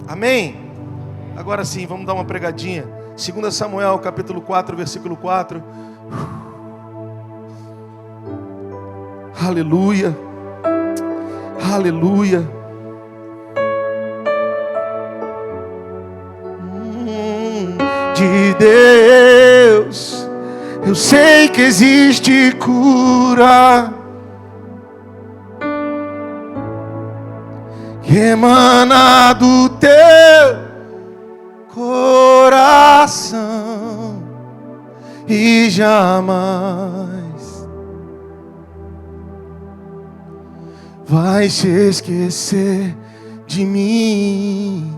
Amém? Agora sim, vamos dar uma pregadinha. 2 Samuel, capítulo 4, versículo 4. Aleluia. Aleluia. De Deus, eu sei que existe cura que emana do teu coração e jamais vai se esquecer de mim.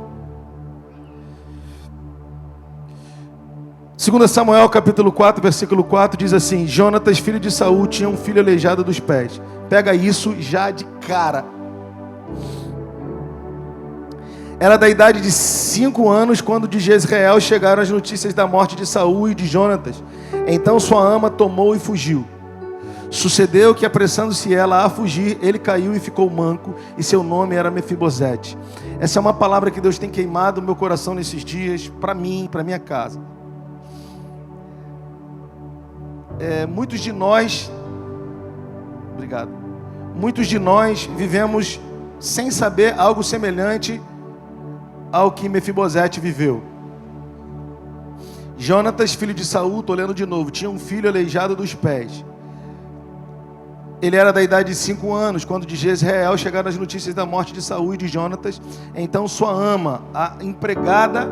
2 Samuel capítulo 4, versículo 4 diz assim: Jonatas, filho de Saul, tinha um filho aleijado dos pés. Pega isso já de cara. Era da idade de 5 anos quando de Jezreel chegaram as notícias da morte de Saul e de Jonatas. Então sua ama tomou e fugiu. Sucedeu que, apressando-se ela a fugir, ele caiu e ficou manco, e seu nome era Mefibosete. Essa é uma palavra que Deus tem queimado no meu coração nesses dias, para mim, para minha casa. Muitos de nós vivemos sem saber algo semelhante ao que Mefibosete viveu. Jonatas, filho de Saul, estou lendo de novo, tinha um filho aleijado dos pés. Ele era da idade de 5 anos, quando de Jezreel chegaram as notícias da morte de Saul e de Jonatas. Então sua ama, a empregada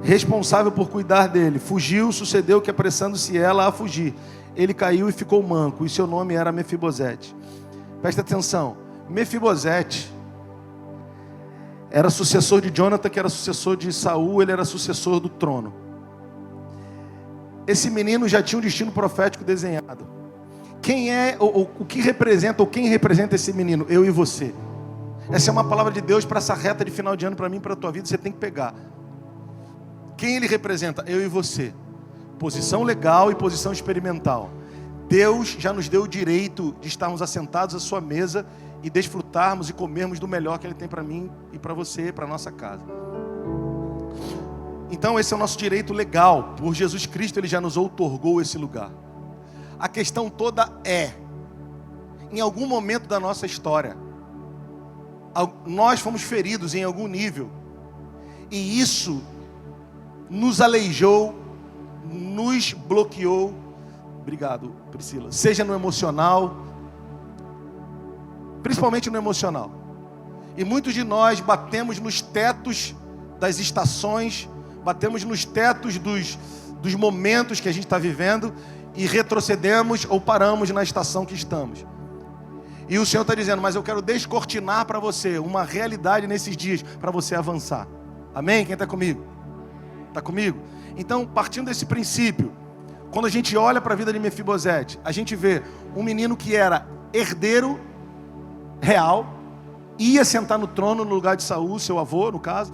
responsável por cuidar dele, fugiu. Sucedeu que, apressando-se ela a fugir, ele caiu e ficou manco, e seu nome era Mefibosete. Presta atenção, Mefibosete era sucessor de Jonathan, que era sucessor de Saul, ele era sucessor do trono. Esse menino já tinha um destino profético desenhado. Quem é, o que representa, ou quem representa esse menino? Eu e você. Essa é uma palavra de Deus para essa reta de final de ano, para mim, para a tua vida, você tem que pegar. Quem ele representa? Eu e você. Posição legal e posição experimental. Deus já nos deu o direito de estarmos assentados à sua mesa e desfrutarmos e comermos do melhor que Ele tem para mim e para você, para a nossa casa. Então esse é o nosso direito legal. Por Jesus Cristo Ele já nos outorgou esse lugar. A questão toda é, em algum momento da nossa história, nós fomos feridos em algum nível, e isso nos aleijou, nos bloqueou. Obrigado, Priscila. Seja no emocional, principalmente no emocional. E muitos de nós batemos nos tetos das estações, batemos nos tetos dos momentos que a gente está vivendo e retrocedemos ou paramos na estação que estamos. E o Senhor está dizendo, mas eu quero descortinar para você uma realidade nesses dias, para você avançar. Amém? Quem está comigo? Está comigo? Então, partindo desse princípio, quando a gente olha para a vida de Mefibosete, a gente vê um menino que era herdeiro real, ia sentar no trono no lugar de Saul, seu avô, no caso.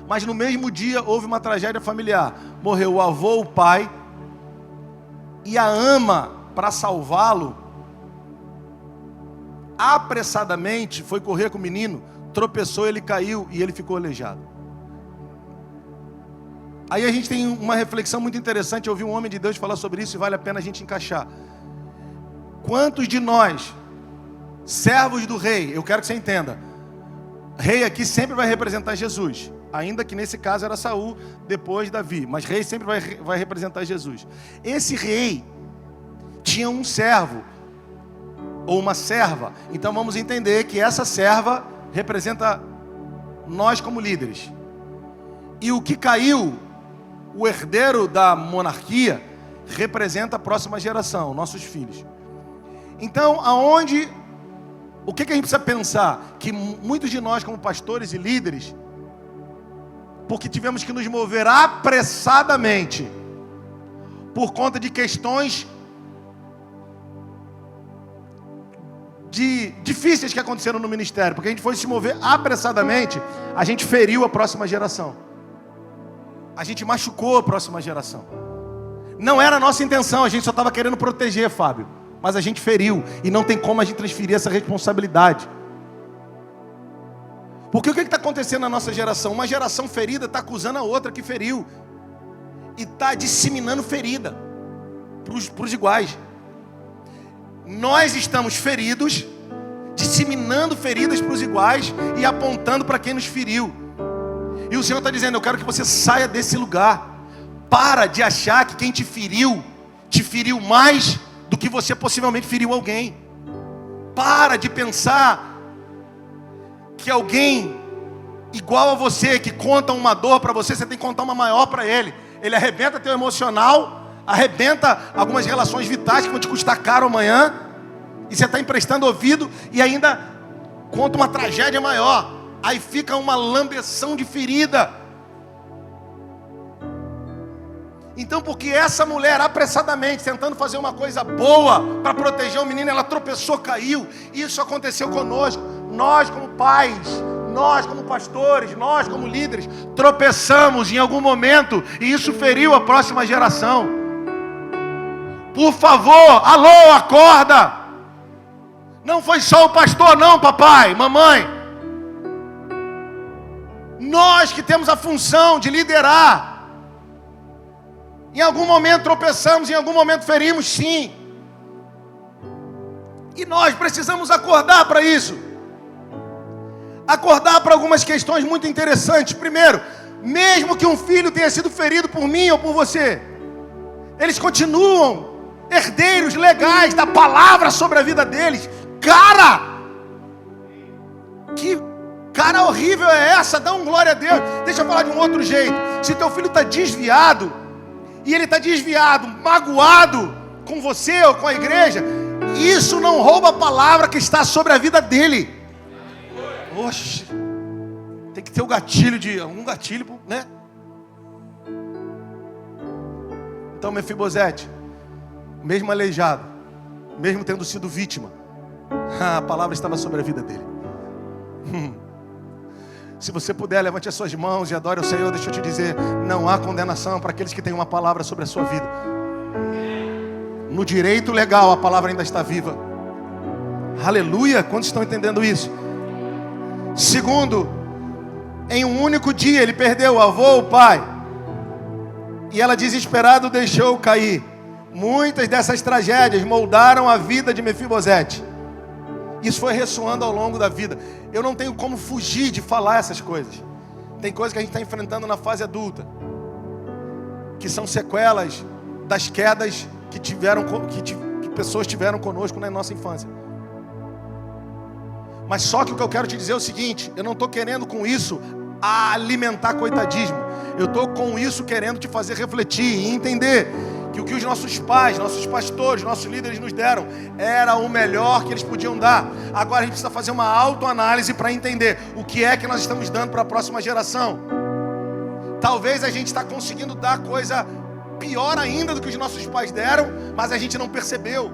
Mas no mesmo dia houve uma tragédia familiar. Morreu o avô, o pai, e a ama, para salvá-lo, apressadamente foi correr com o menino, tropeçou, ele caiu e ele ficou aleijado. Aí a gente tem uma reflexão muito interessante. Eu ouvi um homem de Deus falar sobre isso e vale a pena a gente encaixar. Quantos de nós, servos do rei, eu quero que você entenda, rei aqui sempre vai representar Jesus, ainda que nesse caso era Saul, depois Davi, mas rei sempre vai representar Jesus. Esse rei tinha um servo ou uma serva, então vamos entender que essa serva representa nós como líderes. E o que caiu, o herdeiro da monarquia, representa a próxima geração, nossos filhos. Então, o que a gente precisa pensar? Que muitos de nós como pastores e líderes, porque tivemos que nos mover apressadamente, por conta de questões difíceis que aconteceram no ministério, porque a gente foi se mover apressadamente, a gente feriu a próxima geração. A gente machucou a próxima geração. Não era a nossa intenção, a gente só estava querendo proteger, Fábio. Mas a gente feriu, e não tem como a gente transferir essa responsabilidade. Porque o que está acontecendo na nossa geração? Uma geração ferida está acusando a outra que feriu. E está disseminando ferida para os iguais. Nós estamos feridos, disseminando feridas para os iguais e apontando para quem nos feriu. E o Senhor está dizendo: eu quero que você saia desse lugar. Para de achar que quem te feriu mais do que você possivelmente feriu alguém. Para de pensar que alguém igual a você, que conta uma dor para você, você tem que contar uma maior para ele. Ele arrebenta teu emocional, arrebenta algumas relações vitais que vão te custar caro amanhã, e você está emprestando ouvido e ainda conta uma tragédia maior. Aí fica uma lambeção de ferida. Então, porque essa mulher apressadamente tentando fazer uma coisa boa para proteger o menino, ela tropeçou, caiu. Isso aconteceu conosco. Nós como pais, nós como pastores, nós como líderes, tropeçamos em algum momento e isso feriu a próxima geração. Por favor, alô, acorda! Não foi só o pastor não, papai, mamãe. Nós que temos a função de liderar. Em algum momento tropeçamos, em algum momento ferimos, sim. E nós precisamos acordar para isso. Acordar para algumas questões muito interessantes. Primeiro, mesmo que um filho tenha sido ferido por mim ou por você, eles continuam herdeiros legais da palavra sobre a vida deles. Cara! Que cara horrível é essa? Dá um glória a Deus. Deixa eu falar de um outro jeito. Se teu filho está desviado, e ele está desviado, magoado com você ou com a igreja, isso não rouba a palavra que está sobre a vida dele. Oxe, tem que ter o gatilho um gatilho, né? Então Mefibosete, mesmo aleijado, mesmo tendo sido vítima, a palavra estava sobre a vida dele. Se você puder, levante as suas mãos e adore o Senhor. Deixa eu te dizer, não há condenação para aqueles que têm uma palavra sobre a sua vida. No direito legal, a palavra ainda está viva. Aleluia! Quantos estão entendendo isso? Segundo, em um único dia ele perdeu o avô, o pai. E ela, desesperado, deixou cair. Muitas dessas tragédias moldaram a vida de Mefibosete. Isso foi ressoando ao longo da vida. Eu não tenho como fugir de falar essas coisas. Tem coisas que a gente está enfrentando na fase adulta, que são sequelas das quedas que pessoas tiveram conosco na nossa infância. Mas só que o que eu quero te dizer é o seguinte: eu não estou querendo com isso alimentar coitadismo. Eu estou com isso querendo te fazer refletir e entender que o que os nossos pais, nossos pastores, nossos líderes nos deram era o melhor que eles podiam dar. Agora a gente precisa fazer uma autoanálise para entender o que é que nós estamos dando para a próxima geração. Talvez a gente está conseguindo dar coisa pior ainda do que os nossos pais deram, mas a gente não percebeu.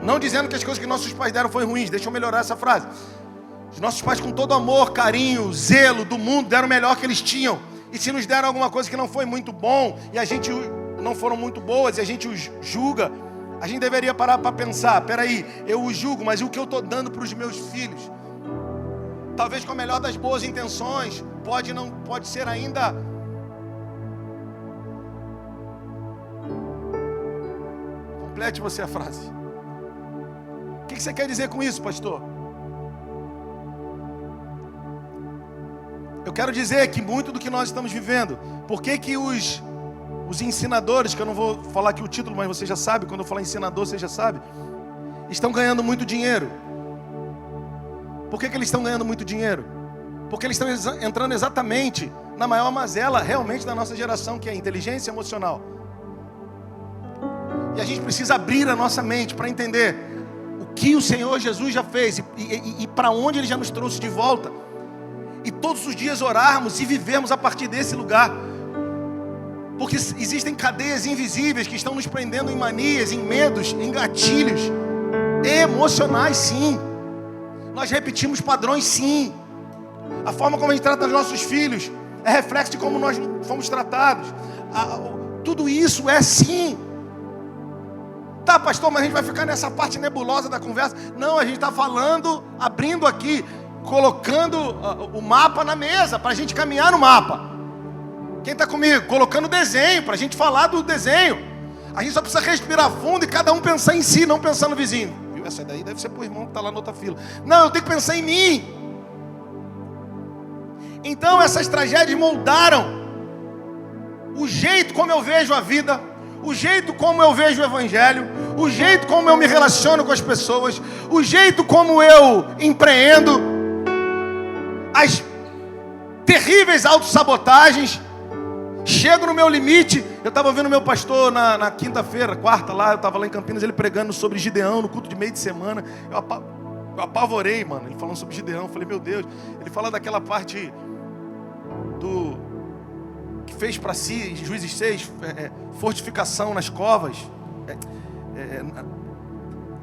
Não dizendo que as coisas que nossos pais deram foram ruins, deixa eu melhorar essa frase. Os nossos pais, com todo amor, carinho, zelo do mundo, deram o melhor que eles tinham. E se nos deram alguma coisa que não foi muito bom, e a gente não foram muito boas, e a gente os julga, a gente deveria parar para pensar: peraí, eu os julgo, mas o que eu estou dando para os meus filhos? Talvez com a melhor das boas intenções, pode ser ainda... Complete você a frase. O que você quer dizer com isso, pastor? Eu quero dizer que muito do que nós estamos vivendo, por que os ensinadores, que eu não vou falar aqui o título, mas você já sabe, quando eu falar ensinador, você já sabe, estão ganhando muito dinheiro. Por que eles estão ganhando muito dinheiro? Porque eles estão entrando exatamente na maior mazela realmente da nossa geração, que é a inteligência emocional. E a gente precisa abrir a nossa mente para entender o que o Senhor Jesus já fez e para onde Ele já nos trouxe de volta. E todos os dias orarmos e vivermos a partir desse lugar. Porque existem cadeias invisíveis que estão nos prendendo em manias, em medos, em gatilhos emocionais, sim. Nós repetimos padrões, sim. A forma como a gente trata os nossos filhos é reflexo de como nós fomos tratados. Tudo isso é sim. Tá, pastor, mas a gente vai ficar nessa parte nebulosa da conversa? Não, a gente está falando, abrindo aqui. colocando o mapa na mesa, para a gente caminhar no mapa. Quem está comigo? Colocando desenho, para a gente falar do desenho. A gente só precisa respirar fundo e cada um pensar em si, não pensar no vizinho. Viu? Essa daí deve ser para o irmão que está lá na outra fila. Não, eu tenho que pensar em mim. Então essas tragédias moldaram o jeito como eu vejo a vida, o jeito como eu vejo o evangelho, o jeito como eu me relaciono com as pessoas, o jeito como eu empreendo, as terríveis autossabotagens. Chego no meu limite. Eu estava ouvindo meu pastor na quinta-feira, quarta lá, eu estava lá em Campinas, ele pregando sobre Gideão no culto de meio de semana. Eu apavorei, mano, ele falando sobre Gideão. Eu falei, meu Deus, ele fala daquela parte do que fez para si, Juízes 6, fortificação nas covas,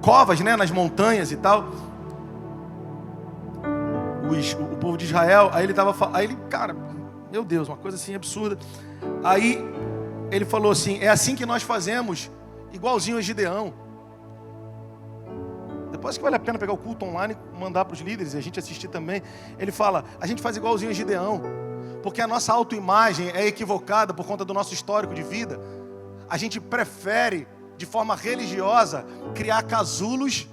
covas, né, nas montanhas e tal. O povo de Israel, aí ele, cara, meu Deus, uma coisa assim absurda. Aí ele falou assim, é assim que nós fazemos, igualzinho a Gideão. Depois que vale a pena pegar o culto online e mandar para os líderes e a gente assistir também. Ele fala, a gente faz igualzinho a Gideão, porque a nossa autoimagem é equivocada por conta do nosso histórico de vida. A gente prefere, de forma religiosa, criar casulos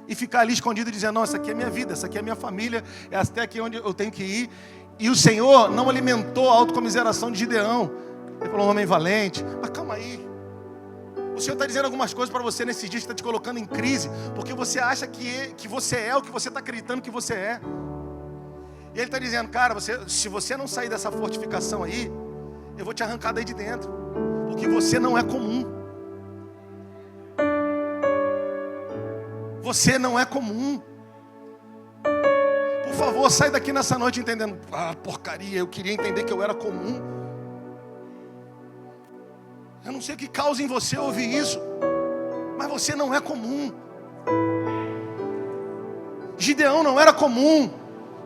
e ficar ali escondido dizendo, não, essa aqui é minha vida, essa aqui é minha família, é até aqui onde eu tenho que ir. E o Senhor não alimentou a autocomiseração de Gideão. Ele falou, um homem valente. Mas calma aí. O Senhor está dizendo algumas coisas para você nesses dias que está te colocando em crise, porque você acha que você é o que você está acreditando que você é. E Ele está dizendo, cara, se você não sair dessa fortificação aí, eu vou te arrancar daí de dentro, porque você não é comum. Você não é comum. Por favor, sai daqui nessa noite entendendo, porcaria, eu queria entender que eu era comum. Eu não sei o que causa em você ouvir isso, mas você não é comum. Gideão não era comum.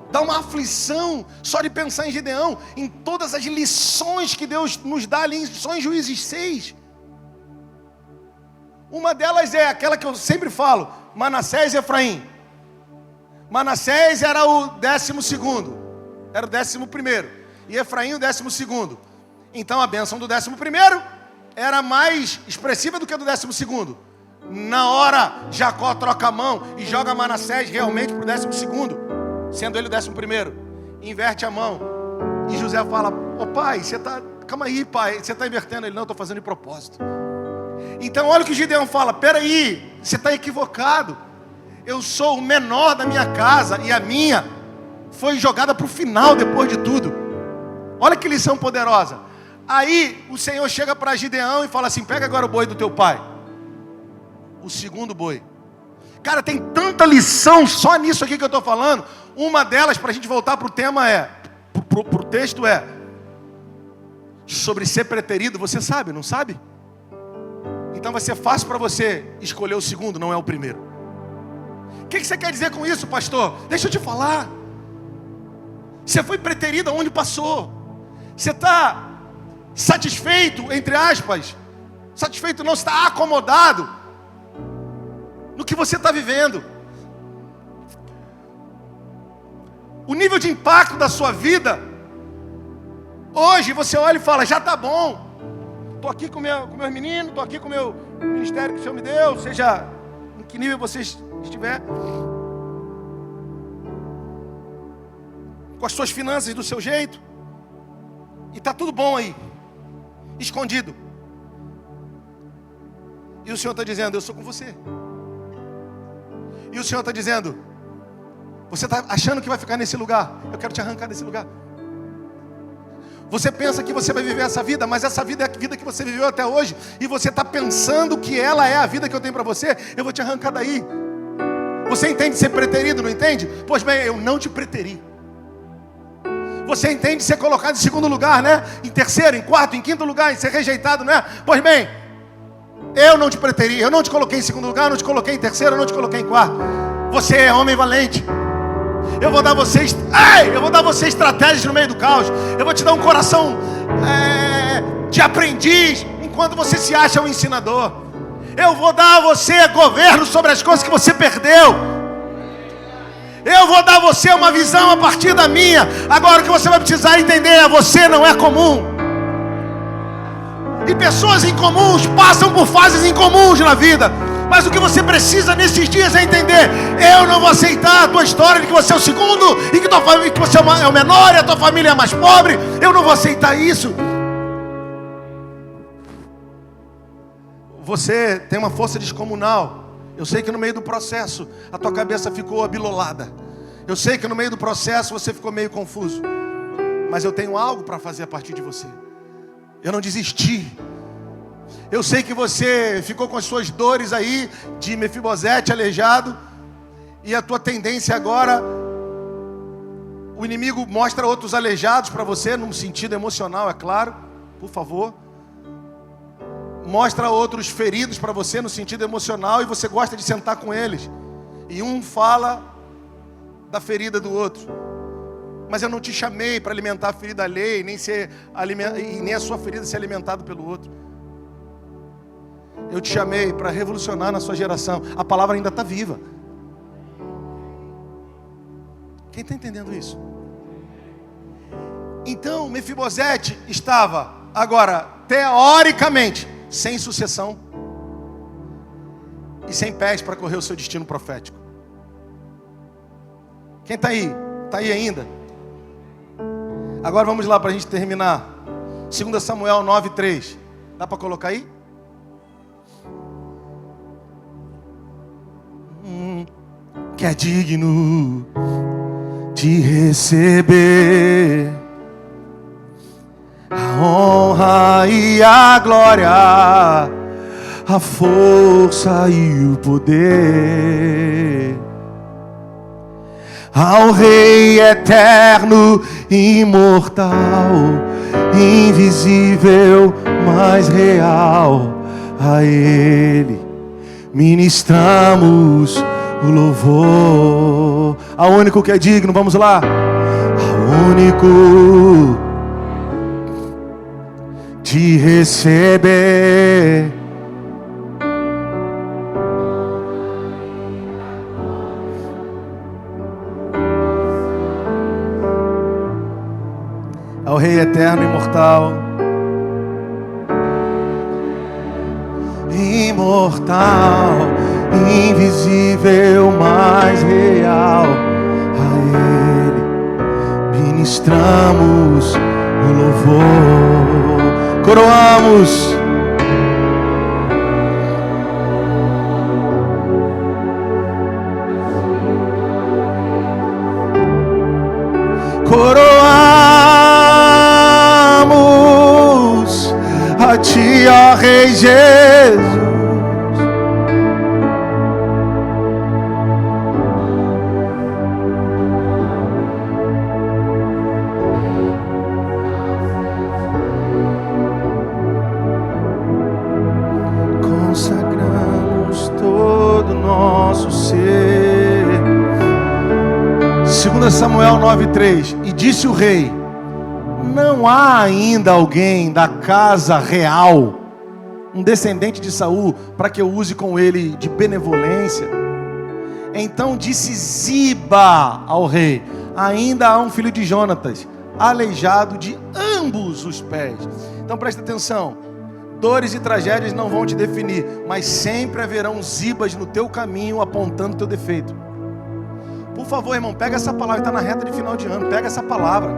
Dá uma aflição só de pensar em Gideão, em todas as lições que Deus nos dá ali em Juízes 6. Uma delas é aquela que eu sempre falo, Manassés e Efraim. Manassés era o 12º, era o 11º, e Efraim o 12º. Então a bênção do 11º era mais expressiva do que a do 12º. Na hora, Jacó troca a mão e joga Manassés realmente para o 12º, sendo ele o 11º. Inverte a mão. E José fala, pai, calma aí, pai, você está invertendo. Ele, não, eu estou fazendo de propósito. Então olha o que Gideão fala, peraí, você está equivocado. Eu sou o menor da minha casa e a minha foi jogada para o final depois de tudo. Olha que lição poderosa. Aí o Senhor chega para Gideão e fala assim, pega agora o boi do teu pai. O segundo boi. Cara, tem tanta lição só nisso aqui que eu estou falando. Uma delas, para a gente voltar para o tema, para o texto sobre ser preterido. Você sabe, não sabe? Então vai ser fácil para você escolher o segundo, não é o primeiro. O que você quer dizer com isso, pastor? Deixa eu te falar. Você foi preterido aonde passou. Você está satisfeito, entre aspas. Satisfeito não, você está acomodado no que você está vivendo. O nível de impacto da sua vida, hoje você olha e fala, já está bom. Estou aqui com meus meninos, estou aqui com o meu ministério que o Senhor me deu, seja em que nível você estiver, com as suas finanças do seu jeito, e está tudo bom aí, escondido. E o Senhor está dizendo, eu sou com você. E o Senhor está dizendo, você está achando que vai ficar nesse lugar, eu quero te arrancar desse lugar. Você pensa que você vai viver essa vida, mas essa vida é a vida que você viveu até hoje, e você está pensando que ela é a vida que eu tenho para você. Eu vou te arrancar daí. Você entende ser preterido, não entende? Pois bem, eu não te preteri. Você entende ser colocado em segundo lugar, né? Em terceiro, em quarto, em quinto lugar, em ser rejeitado, né? Pois bem, eu não te preteri, eu não te coloquei em segundo lugar, eu não te coloquei em terceiro, eu não te coloquei em quarto. Você é homem valente. Eu vou dar vocês estratégias no meio do caos. Eu vou te dar um coração de aprendiz, enquanto você se acha um ensinador. Eu vou dar a você governo sobre as coisas que você perdeu. Eu vou dar a você uma visão a partir da minha. Agora o que você vai precisar entender é: você não é comum. E pessoas incomuns passam por fases incomuns na vida. Mas o que você precisa nesses dias é entender: eu não vou aceitar a tua história de que você é o segundo, e que você é o menor e a tua família é a mais pobre. Eu não vou aceitar isso. Você tem uma força descomunal. Eu sei que no meio do processo a tua cabeça ficou abilolada. Eu sei que no meio do processo você ficou meio confuso. Mas eu tenho algo para fazer a partir de você. Eu não desisti. Eu sei que você ficou com as suas dores aí de Mefibosete aleijado. E a tua tendência agora, o inimigo mostra outros aleijados para você, num sentido emocional, é claro. Por favor. Mostra outros feridos para você no sentido emocional, e você gosta de sentar com eles. E um fala da ferida do outro. Mas eu não te chamei para alimentar a ferida alheia, e nem a sua ferida ser alimentada pelo outro. Eu te chamei para revolucionar na sua geração. A palavra ainda está viva. Quem está entendendo isso? Então Mefibosete estava agora, teoricamente, sem sucessão e sem pés para correr o seu destino profético. Quem está aí? Está aí ainda? Agora vamos lá para a gente terminar. 2 Samuel 9:3. Dá para colocar aí? Que é digno de receber a honra e a glória, a força e o poder, ao Rei eterno, imortal, invisível, mas real. A Ele ministramos o louvor. Ao único que é digno, vamos lá. Ao único de receber ao Rei eterno, imortal, invisível, mas real. A Ele ministramos o louvor. Coroamos. Coroamos a Ti, ó Rei Jesus. Consagramos todo o nosso ser. 2 Samuel 9:3. E disse o rei: não há ainda alguém da casa real, um descendente de Saul, para que eu use com ele de benevolência? Então disse Ziba ao rei: ainda há um filho de Jonatas, aleijado de ambos os pés. Então presta atenção. Dores e tragédias não vão te definir, mas sempre haverão Zibas no teu caminho apontando o teu defeito. Por favor, irmão, pega essa palavra, está na reta de final de ano, pega essa palavra.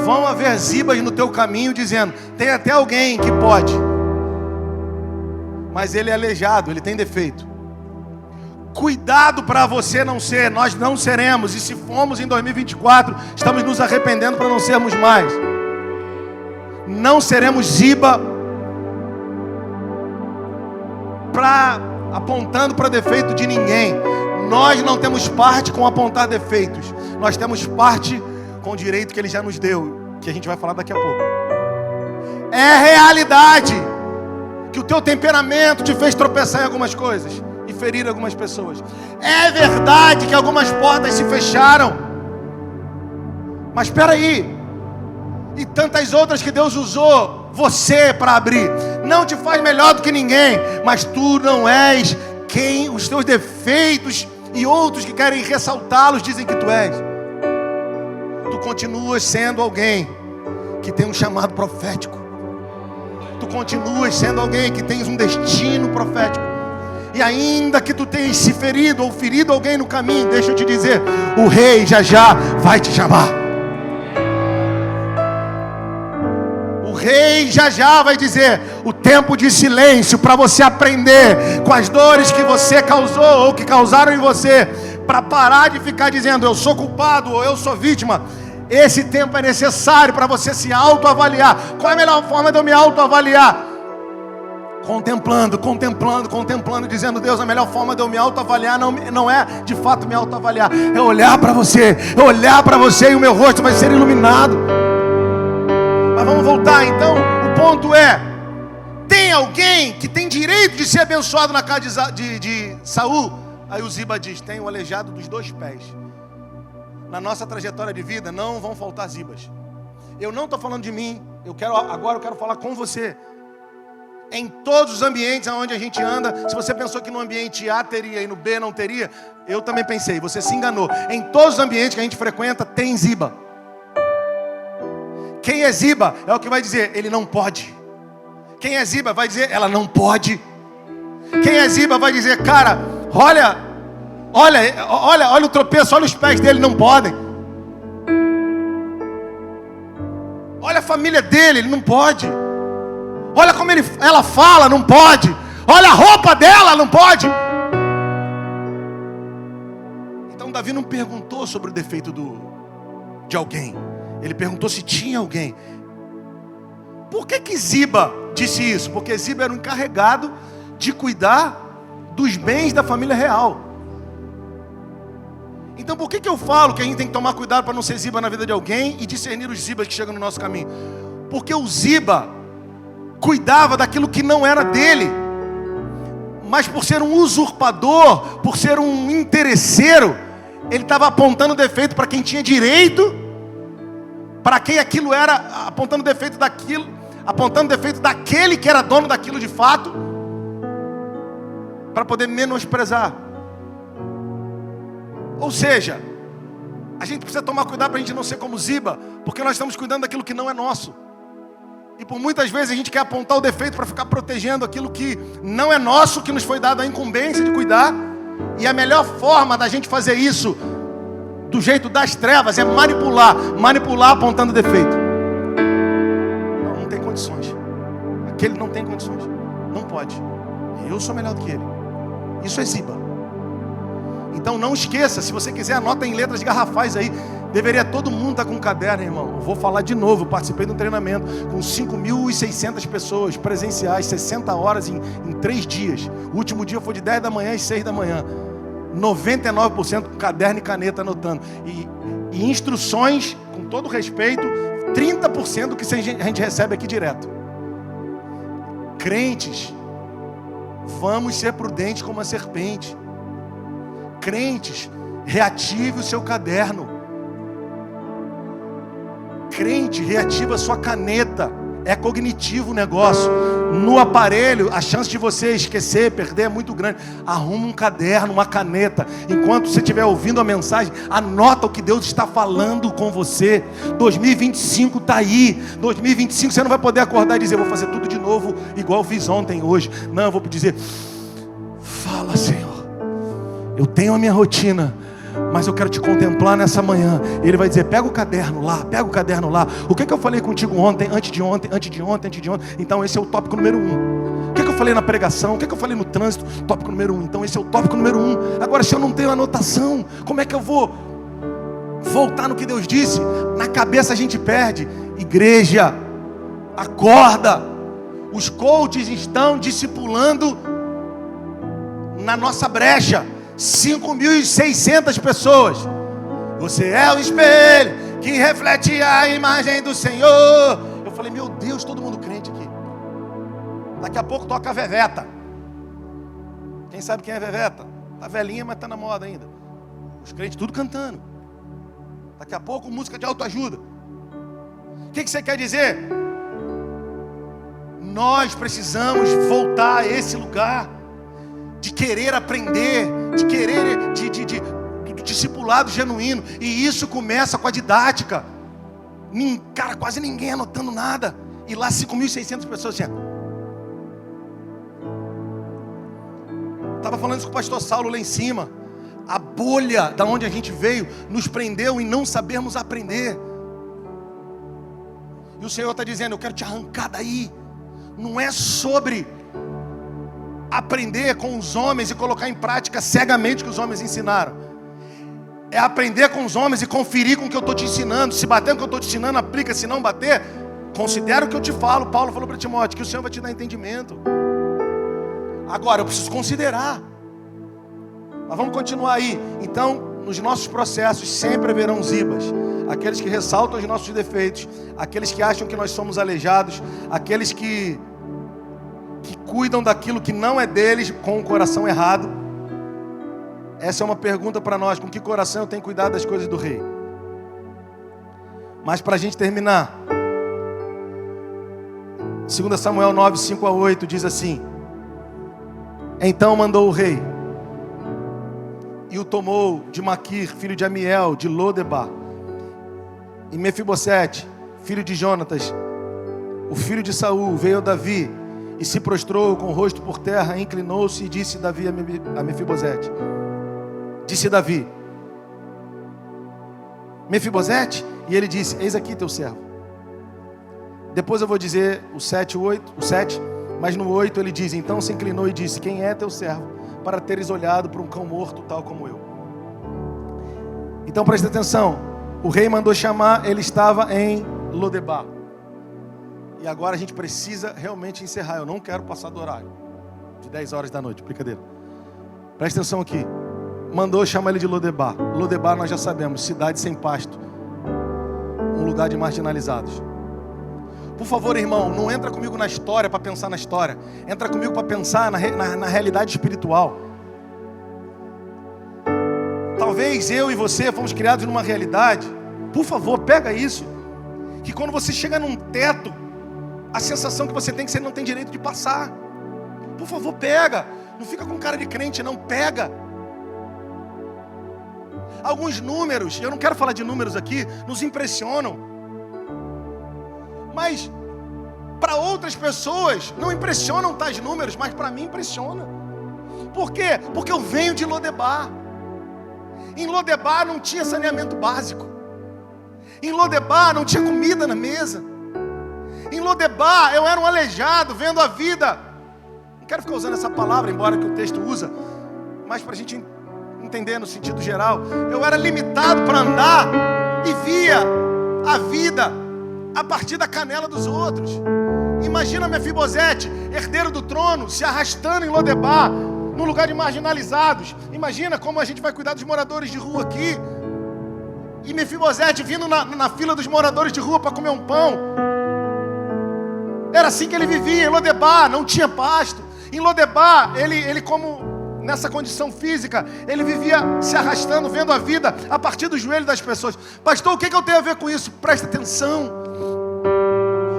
Vão haver Zibas no teu caminho dizendo: tem até alguém que pode, mas ele é aleijado, ele tem defeito. Cuidado para você não ser. Nós não seremos, e se fomos em 2024, estamos nos arrependendo para não sermos mais. Não seremos Ziba apontando para defeito de ninguém. Nós não temos parte com apontar defeitos. Nós temos parte com o direito que Ele já nos deu, que a gente vai falar daqui a pouco. É realidade que o teu temperamento te fez tropeçar em algumas coisas e ferir algumas pessoas. É verdade que algumas portas se fecharam. Mas espera aí. E tantas outras que Deus usou você para abrir. Não te faz melhor do que ninguém, mas tu não és quem os teus defeitos E outros que querem ressaltá-los dizem que tu és. Tu continuas sendo alguém que tem um chamado profético. Tu continuas sendo alguém que tens um destino profético. E ainda que tu tenhas se ferido ou ferido alguém no caminho, deixa eu te dizer, o rei já vai te chamar. O rei já vai dizer, o tempo de silêncio para você aprender com as dores que você causou ou que causaram em você, para parar de ficar dizendo, eu sou culpado ou eu sou vítima. Esse tempo é necessário para você se autoavaliar. Qual é a melhor forma de eu me autoavaliar? Contemplando, dizendo, Deus, a melhor forma de eu me autoavaliar não é de fato me autoavaliar, é olhar para você, e o meu rosto vai ser iluminado. Mas vamos voltar então, o ponto é, tem alguém que tem direito de ser abençoado na casa de Saul? Aí o Ziba diz, tem o aleijado dos 2 pés. Na nossa trajetória de vida não vão faltar Zibas. Eu não estou falando de mim, agora eu quero falar com você. Em todos os ambientes onde a gente anda, se você pensou que no ambiente A teria e no B não teria, eu também pensei, você se enganou. Em todos os ambientes que a gente frequenta, tem Ziba. Quem é Ziba é o que vai dizer, ele não pode. Quem é Ziba vai dizer, ela não pode. Quem é Ziba vai dizer, cara, olha o tropeço, olha os pés dele, não podem. Olha a família dele, ele não pode. Olha como ela fala, não pode. Olha a roupa dela, não pode. Então Davi não perguntou sobre o defeito de alguém. Ele perguntou se tinha alguém. Por que Ziba disse isso? Porque Ziba era o encarregado de cuidar dos bens da família real. Então por que eu falo que a gente tem que tomar cuidado para não ser Ziba na vida de alguém e discernir os Zibas que chegam no nosso caminho? Porque o Ziba cuidava daquilo que não era dele, mas por ser um usurpador, por ser um interesseiro, ele estava apontando defeito para quem tinha direito, para quem aquilo era, apontando defeito daquilo, apontando defeito daquele que era dono daquilo de fato, para poder menosprezar. Ou seja, a gente precisa tomar cuidado para a gente não ser como Ziba, porque nós estamos cuidando daquilo que não é nosso. E por muitas vezes a gente quer apontar o defeito para ficar protegendo aquilo que não é nosso, que nos foi dado a incumbência de cuidar. E a melhor forma da gente fazer isso, do jeito das trevas, é manipular apontando defeito. Não tem condições. Aquele não tem condições. Não pode. Eu sou melhor do que ele. Isso é Ziba. Então não esqueça, se você quiser, anota em letras garrafais aí. Deveria todo mundo estar com um caderno, irmão. Eu vou falar de novo, eu participei de um treinamento com 5.600 pessoas presenciais, 60 horas em 3 dias. O último dia foi de 10 da manhã às 6 da manhã. 99% com caderno e caneta anotando. E instruções, com todo respeito, 30% do que a gente recebe aqui direto. Crentes, vamos ser prudentes como a serpente. Crentes, reative o seu caderno. Crente, reativa a sua caneta. É cognitivo o negócio. No aparelho, a chance de você esquecer, perder é muito grande. Arruma um caderno, uma caneta. Enquanto você estiver ouvindo a mensagem, anota o que Deus está falando com você. 2025 está aí. 2025 você não vai poder acordar e dizer, vou fazer tudo de novo, igual eu fiz ontem, hoje. Não, eu vou dizer, fala, Senhor. Eu tenho a minha rotina, mas eu quero te contemplar nessa manhã. Ele vai dizer, pega o caderno lá. O que eu falei contigo ontem, antes de ontem? Então esse é o tópico número 1. O que eu falei na pregação? O que eu falei no trânsito? Tópico número 1. Então esse é o tópico número 1. Agora, se eu não tenho anotação, como é que eu vou voltar no que Deus disse? Na cabeça a gente perde. Igreja, acorda. Os coaches estão discipulando na nossa brecha. 5.600 pessoas. Você é o espelho que reflete a imagem do Senhor. Eu falei, meu Deus, todo mundo crente aqui. Daqui a pouco toca a Veveta. Quem sabe quem é Veveta? Tá velhinha, mas tá na moda ainda. Os crentes tudo cantando. Daqui a pouco música de autoajuda. O que você quer dizer? Nós precisamos voltar a esse lugar de querer aprender, de querer, do discipulado genuíno. E isso começa com a didática. Cara, quase ninguém anotando nada. E lá 5.600 pessoas assim. Estava falando isso com o pastor Saulo lá em cima. A bolha da onde a gente veio nos prendeu em não sabermos aprender. E o Senhor está dizendo: eu quero te arrancar daí. Não é sobre aprender com os homens e colocar em prática cegamente o que os homens ensinaram. É aprender com os homens e conferir com o que eu estou te ensinando. Se bater com o que eu estou te ensinando, aplica. Se não bater, considera o que eu te falo. Paulo falou para Timóteo que o Senhor vai te dar entendimento. Agora eu preciso considerar. Mas vamos continuar aí. Então, nos nossos processos sempre haverão zibas. Aqueles que ressaltam os nossos defeitos, aqueles que acham que nós somos aleijados, aqueles que cuidam daquilo que não é deles com o coração errado. Essa é uma pergunta para nós: com que coração eu tenho cuidado das coisas do rei? Mas para a gente terminar, 2 Samuel 9, 5-8 diz assim: então mandou o rei, e o tomou de Maquir, filho de Amiel, de Lodebar, e Mefibosete, filho de Jonatas, o filho de Saul, veio a Davi, e se prostrou com o rosto por terra, inclinou-se e disse Davi a Mefibosete. Disse Davi: Mefibosete? E ele disse: eis aqui teu servo. Depois eu vou dizer o 7, mas no 8 ele diz: então se inclinou e disse: quem é teu servo, para teres olhado para um cão morto tal como eu? Então presta atenção, o rei mandou chamar, ele estava em Lodebar. E agora a gente precisa realmente encerrar. Eu não quero passar do horário de 10 horas da noite, brincadeira. Presta atenção aqui. Mandou chamar ele de Lodebar. Lodebar nós já sabemos, cidade sem pasto, um lugar de marginalizados. Por favor, irmão, não entra comigo na história para pensar na história. Entra comigo para pensar na realidade espiritual. Talvez eu e você fomos criados numa realidade. Por favor, pega isso. Que quando você chega num teto, a sensação que você tem é que você não tem direito de passar. Por favor, pega. Não fica com cara de crente, não. Pega. Alguns números, eu não quero falar de números aqui, nos impressionam. Mas para outras pessoas não impressionam tais números, mas para mim impressiona. Por quê? Porque eu venho de Lodebar. Em Lodebar não tinha saneamento básico. Em Lodebar não tinha comida na mesa. Em Lodebar eu era um aleijado, vendo a vida. Não quero ficar usando essa palavra, embora que o texto usa, mas para a gente entender no sentido geral. Eu era limitado para andar e via a vida a partir da canela dos outros. Imagina Mefibosete, herdeiro do trono, se arrastando em Lodebar, num lugar de marginalizados. Imagina como a gente vai cuidar dos moradores de rua aqui. E Mefibosete vindo na fila dos moradores de rua para comer um pão. Era assim que ele vivia. Em Lodebar não tinha pasto. Em Lodebar, ele como nessa condição física, ele vivia se arrastando, vendo a vida a partir do joelho das pessoas. Pastor, o que eu tenho a ver com isso? Presta atenção.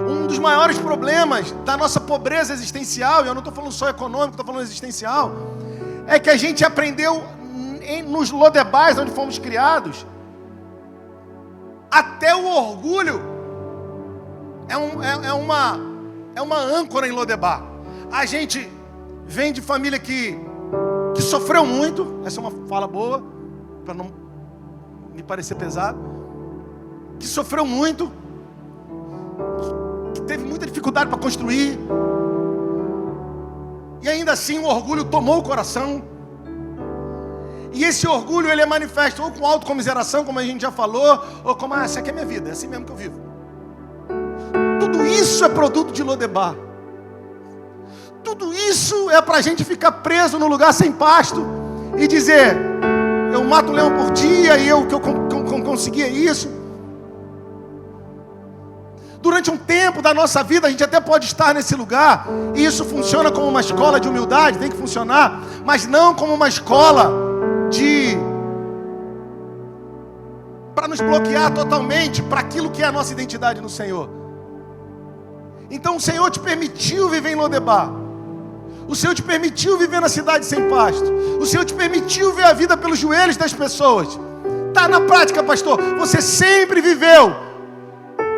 Um dos maiores problemas da nossa pobreza existencial, e eu não estou falando só econômico, estou falando existencial, é que a gente aprendeu nos Lodebars onde fomos criados, até o orgulho é uma âncora em Lodebar. A gente vem de família que sofreu muito, essa é uma fala boa, para não me parecer pesado, que sofreu muito, que teve muita dificuldade para construir, e ainda assim o orgulho tomou o coração. E esse orgulho ele é manifesto ou com autocomiseração, como a gente já falou, ou como, essa aqui é minha vida, é assim mesmo que eu vivo. Tudo isso é produto de Lodebar. Tudo isso é para a gente ficar preso no lugar sem pasto e dizer, eu mato o leão por dia e eu conseguia isso. Durante um tempo da nossa vida a gente até pode estar nesse lugar, e isso funciona como uma escola de humildade, tem que funcionar, mas não como uma escola para nos bloquear totalmente para aquilo que é a nossa identidade no Senhor. Então o Senhor te permitiu viver em Lodebar. O Senhor te permitiu viver na cidade sem pasto. O Senhor te permitiu ver a vida pelos joelhos das pessoas. Está na prática, pastor. Você sempre viveu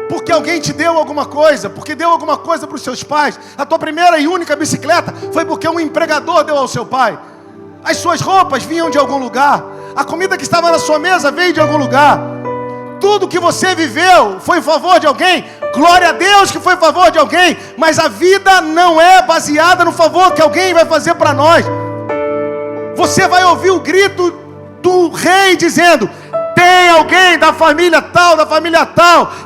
porque alguém te deu alguma coisa, porque deu alguma coisa para os seus pais. A tua primeira e única bicicleta foi porque um empregador deu ao seu pai. As suas roupas vinham de algum lugar. A comida que estava na sua mesa veio de algum lugar. Tudo que você viveu foi em favor de alguém. Glória a Deus que foi em favor de alguém. Mas a vida não é baseada no favor que alguém vai fazer para nós. Você vai ouvir o grito do rei dizendo: tem alguém da família tal,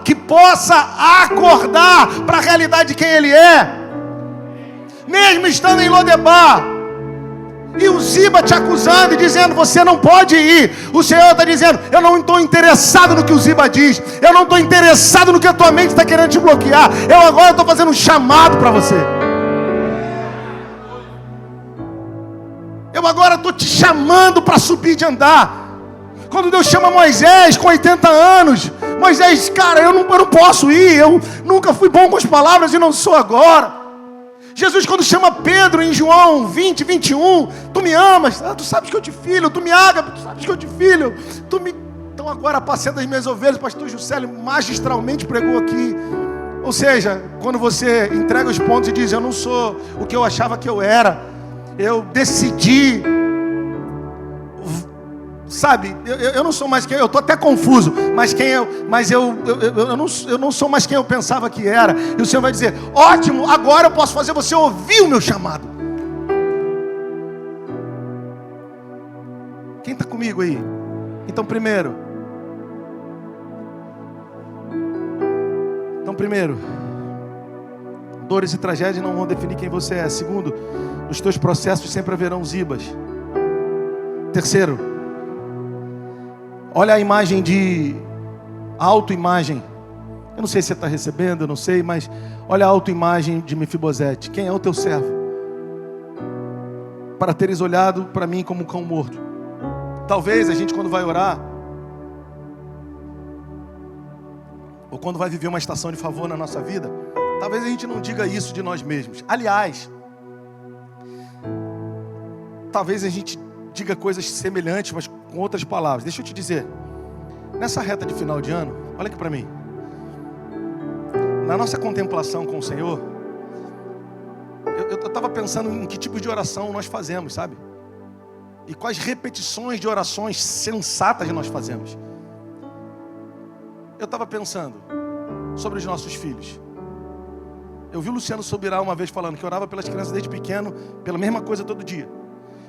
que possa acordar para a realidade de quem ele é. Mesmo estando em Lodebar, e o Ziba te acusando e dizendo: você não pode ir. O Senhor está dizendo: eu não estou interessado no que o Ziba diz. Eu não estou interessado no que a tua mente está querendo te bloquear. Eu agora estou fazendo um chamado para você. Eu agora estou te chamando para subir de andar. Quando Deus chama Moisés com 80 anos, Moisés, cara, eu não posso ir. Eu nunca fui bom com as palavras e não sou agora. Jesus, quando chama Pedro em João 20, 21, tu me amas, tu sabes que eu te filho, tu me agape, tu sabes que eu te filho, Então agora apacenta as minhas ovelhas. O pastor Juscelio magistralmente pregou aqui. Ou seja, quando você entrega os pontos e diz: eu não sou o que eu achava que eu era, eu decidi, sabe, eu não sou mais quem eu estou até confuso, mas eu não sou mais quem eu pensava que era. E o Senhor vai dizer: ótimo, agora eu posso fazer você ouvir o meu chamado. Quem está comigo aí? Então primeiro, dores e tragédias não vão definir quem você é. Segundo, nos teus processos sempre haverão Zibas. Terceiro, olha a imagem de autoimagem. Eu não sei se você está recebendo, eu não sei, mas olha a autoimagem de Mefibosete. Quem é o teu servo? Para teres olhado para mim como um cão morto. Talvez a gente, quando vai orar, ou quando vai viver uma estação de favor na nossa vida, talvez a gente não diga isso de nós mesmos. Aliás, talvez a gente diga coisas semelhantes, mas com outras palavras. Deixa eu te dizer, nessa reta de final de ano, olha aqui para mim. Na nossa contemplação com o Senhor, eu estava pensando em que tipo de oração nós fazemos, sabe? E quais repetições de orações sensatas nós fazemos. Eu estava pensando sobre os nossos filhos. Eu vi o Luciano Sobirá uma vez falando que orava pelas crianças desde pequeno, pela mesma coisa todo dia.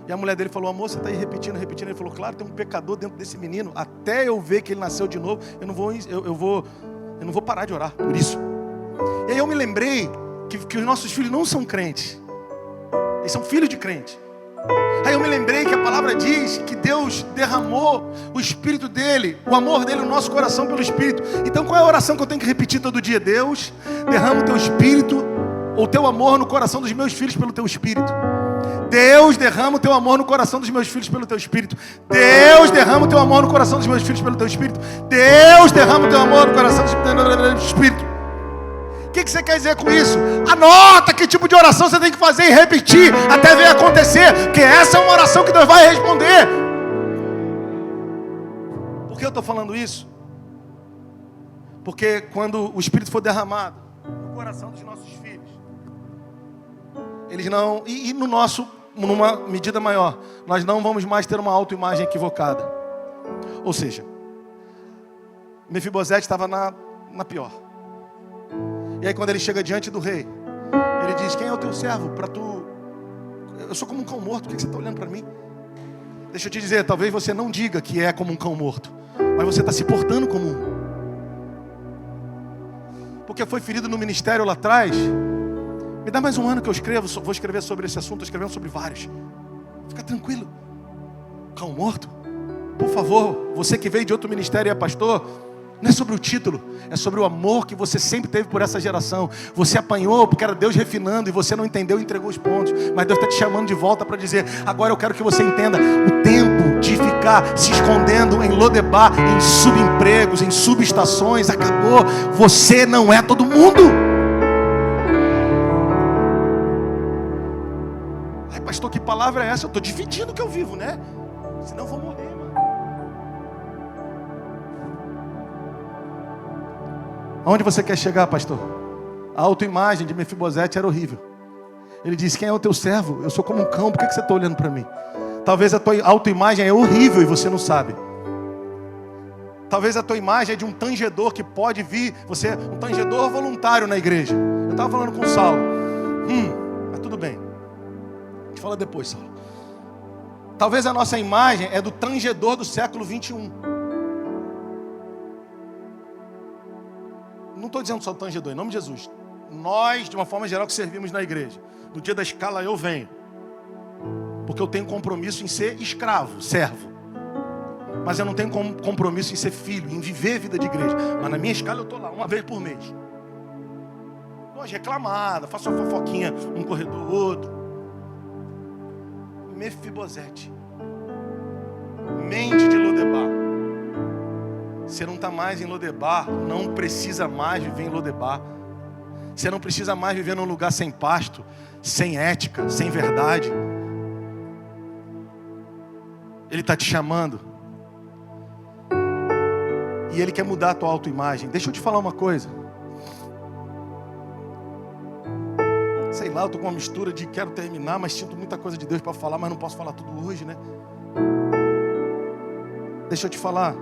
E a mulher dele falou: amor, você está aí repetindo. Ele falou: claro, tem um pecador dentro desse menino. Até eu ver que ele nasceu de novo, eu não vou parar de orar por isso. E aí eu me lembrei que os nossos filhos não são crentes. Eles são filhos de crente. Aí eu me lembrei que a palavra diz que Deus derramou o Espírito dele, o amor dele no nosso coração pelo Espírito. Então qual é a oração que eu tenho que repetir todo dia? Deus, derrama o teu Espírito, o teu amor no coração dos meus filhos pelo teu Espírito. Deus, derrama o teu amor no coração dos meus filhos pelo teu Espírito. Deus, derrama o teu amor no coração dos meus filhos pelo teu Espírito. Deus, derrama o teu amor no coração dos meus Espírito. O que você quer dizer com isso? Anota que tipo de oração você tem que fazer e repetir até ver acontecer, porque essa é uma oração que Deus vai responder. Por que eu estou falando isso? Porque quando o Espírito for derramado no coração dos nossos filhos, eles não, e no nosso, numa medida maior, nós não vamos mais ter uma autoimagem equivocada. Ou seja, Mefibosete estava na pior. E aí quando ele chega diante do rei, ele diz: quem é o teu servo para tu... Eu sou como um cão morto, por que você está olhando para mim? Deixa eu te dizer, talvez você não diga que é como um cão morto, mas você está se portando como um. Porque foi ferido no ministério lá atrás. Me dá mais um ano que eu escrevo, vou escrever sobre esse assunto, estou escrevendo sobre vários. Fica tranquilo. Cão morto? Por favor, você que veio de outro ministério e é pastor, não é sobre o título, é sobre o amor que você sempre teve por essa geração. Você apanhou porque era Deus refinando e você não entendeu e entregou os pontos. Mas Deus está te chamando de volta para dizer: agora eu quero que você entenda, o tempo de ficar se escondendo em Lodebar, em subempregos, em subestações, acabou. Você não é todo mundo. Pastor, que palavra é essa? Eu estou dividindo o que eu vivo, né? Senão eu vou morrer, mano. Aonde você quer chegar, pastor? A autoimagem de Mefibosete era horrível. Ele disse, quem é o teu servo? Eu sou como um cão, por que você está olhando para mim? Talvez a tua autoimagem é horrível e você não sabe. Talvez a tua imagem é de um tangedor que pode vir, você é um tangedor voluntário na igreja. Eu estava falando com o Saulo. Mas tudo bem. A gente fala depois, Saulo. Talvez a nossa imagem é do tangedor do século 21. Não estou dizendo só tangedor, em nome de Jesus. Nós, de uma forma geral, que servimos na igreja. No dia da escala eu venho. Porque eu tenho compromisso em ser escravo, servo. Mas eu não tenho compromisso em ser filho, em viver a vida de igreja. Mas na minha escala eu estou lá, uma vez por mês. Dou as reclamadas, faço uma fofoquinha, um corredor, outro. Mefibosete. Mente de Lodebar. Você não está mais em Lodebar, não precisa mais viver em Lodebar. Você não precisa mais viver num lugar sem pasto, sem ética, sem verdade. Ele está te chamando. E Ele quer mudar a tua autoimagem. Deixa eu te falar uma coisa. Sei lá, eu estou com uma mistura de quero terminar, mas sinto muita coisa de Deus para falar, mas não posso falar tudo hoje, né? Deixa eu te falar.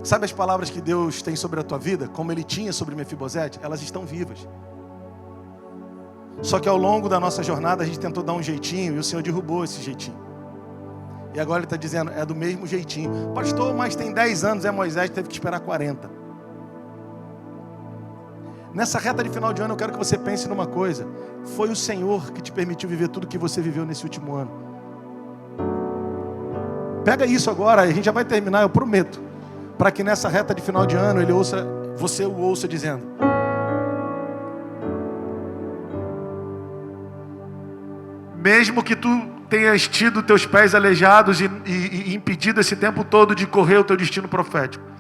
Sabe as palavras que Deus tem sobre a tua vida? Como Ele tinha sobre Mefibosete? Elas estão vivas. Só que ao longo da nossa jornada a gente tentou dar um jeitinho e o Senhor derrubou esse jeitinho. E agora Ele está dizendo, é do mesmo jeitinho. Pastor, mas tem 10 anos, Moisés teve que esperar 40. Nessa reta de final de ano eu quero que você pense numa coisa. Foi o Senhor que te permitiu viver tudo que você viveu nesse último ano. Pega isso agora, a gente já vai terminar, eu prometo. Para que nessa reta de final de ano você o ouça dizendo: mesmo que tu tenhas tido teus pés aleijados e impedido esse tempo todo de correr o teu destino profético,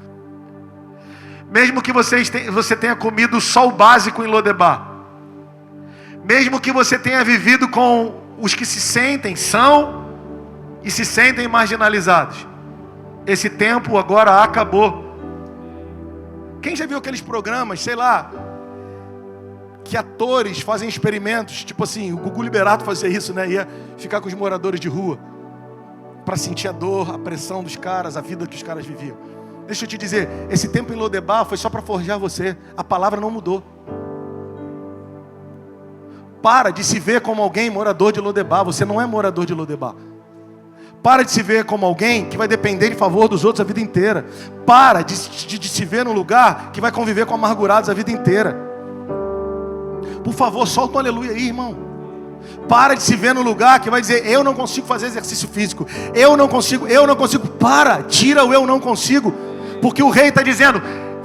mesmo que você tenha comido só o básico em Lodebar, mesmo que você tenha vivido com os que se sentem marginalizados, esse tempo agora acabou. Quem já viu aqueles programas, sei lá, que atores fazem experimentos, tipo assim, o Gugu Liberato fazia isso, né? Ia ficar com os moradores de rua para sentir a dor, a pressão dos caras, a vida que os caras viviam. Deixa eu te dizer, esse tempo em Lodebar foi só para forjar você. A palavra não mudou. Para de se ver como alguém morador de Lodebar. Você não é morador de Lodebar. Para de se ver como alguém que vai depender de favor dos outros a vida inteira. Para de se ver num lugar que vai conviver com amargurados a vida inteira. Por favor, solta um aleluia aí, irmão. Para de se ver num lugar que vai dizer: eu não consigo fazer exercício físico. Eu não consigo. Para, tira o eu não consigo. Porque o rei está dizendo: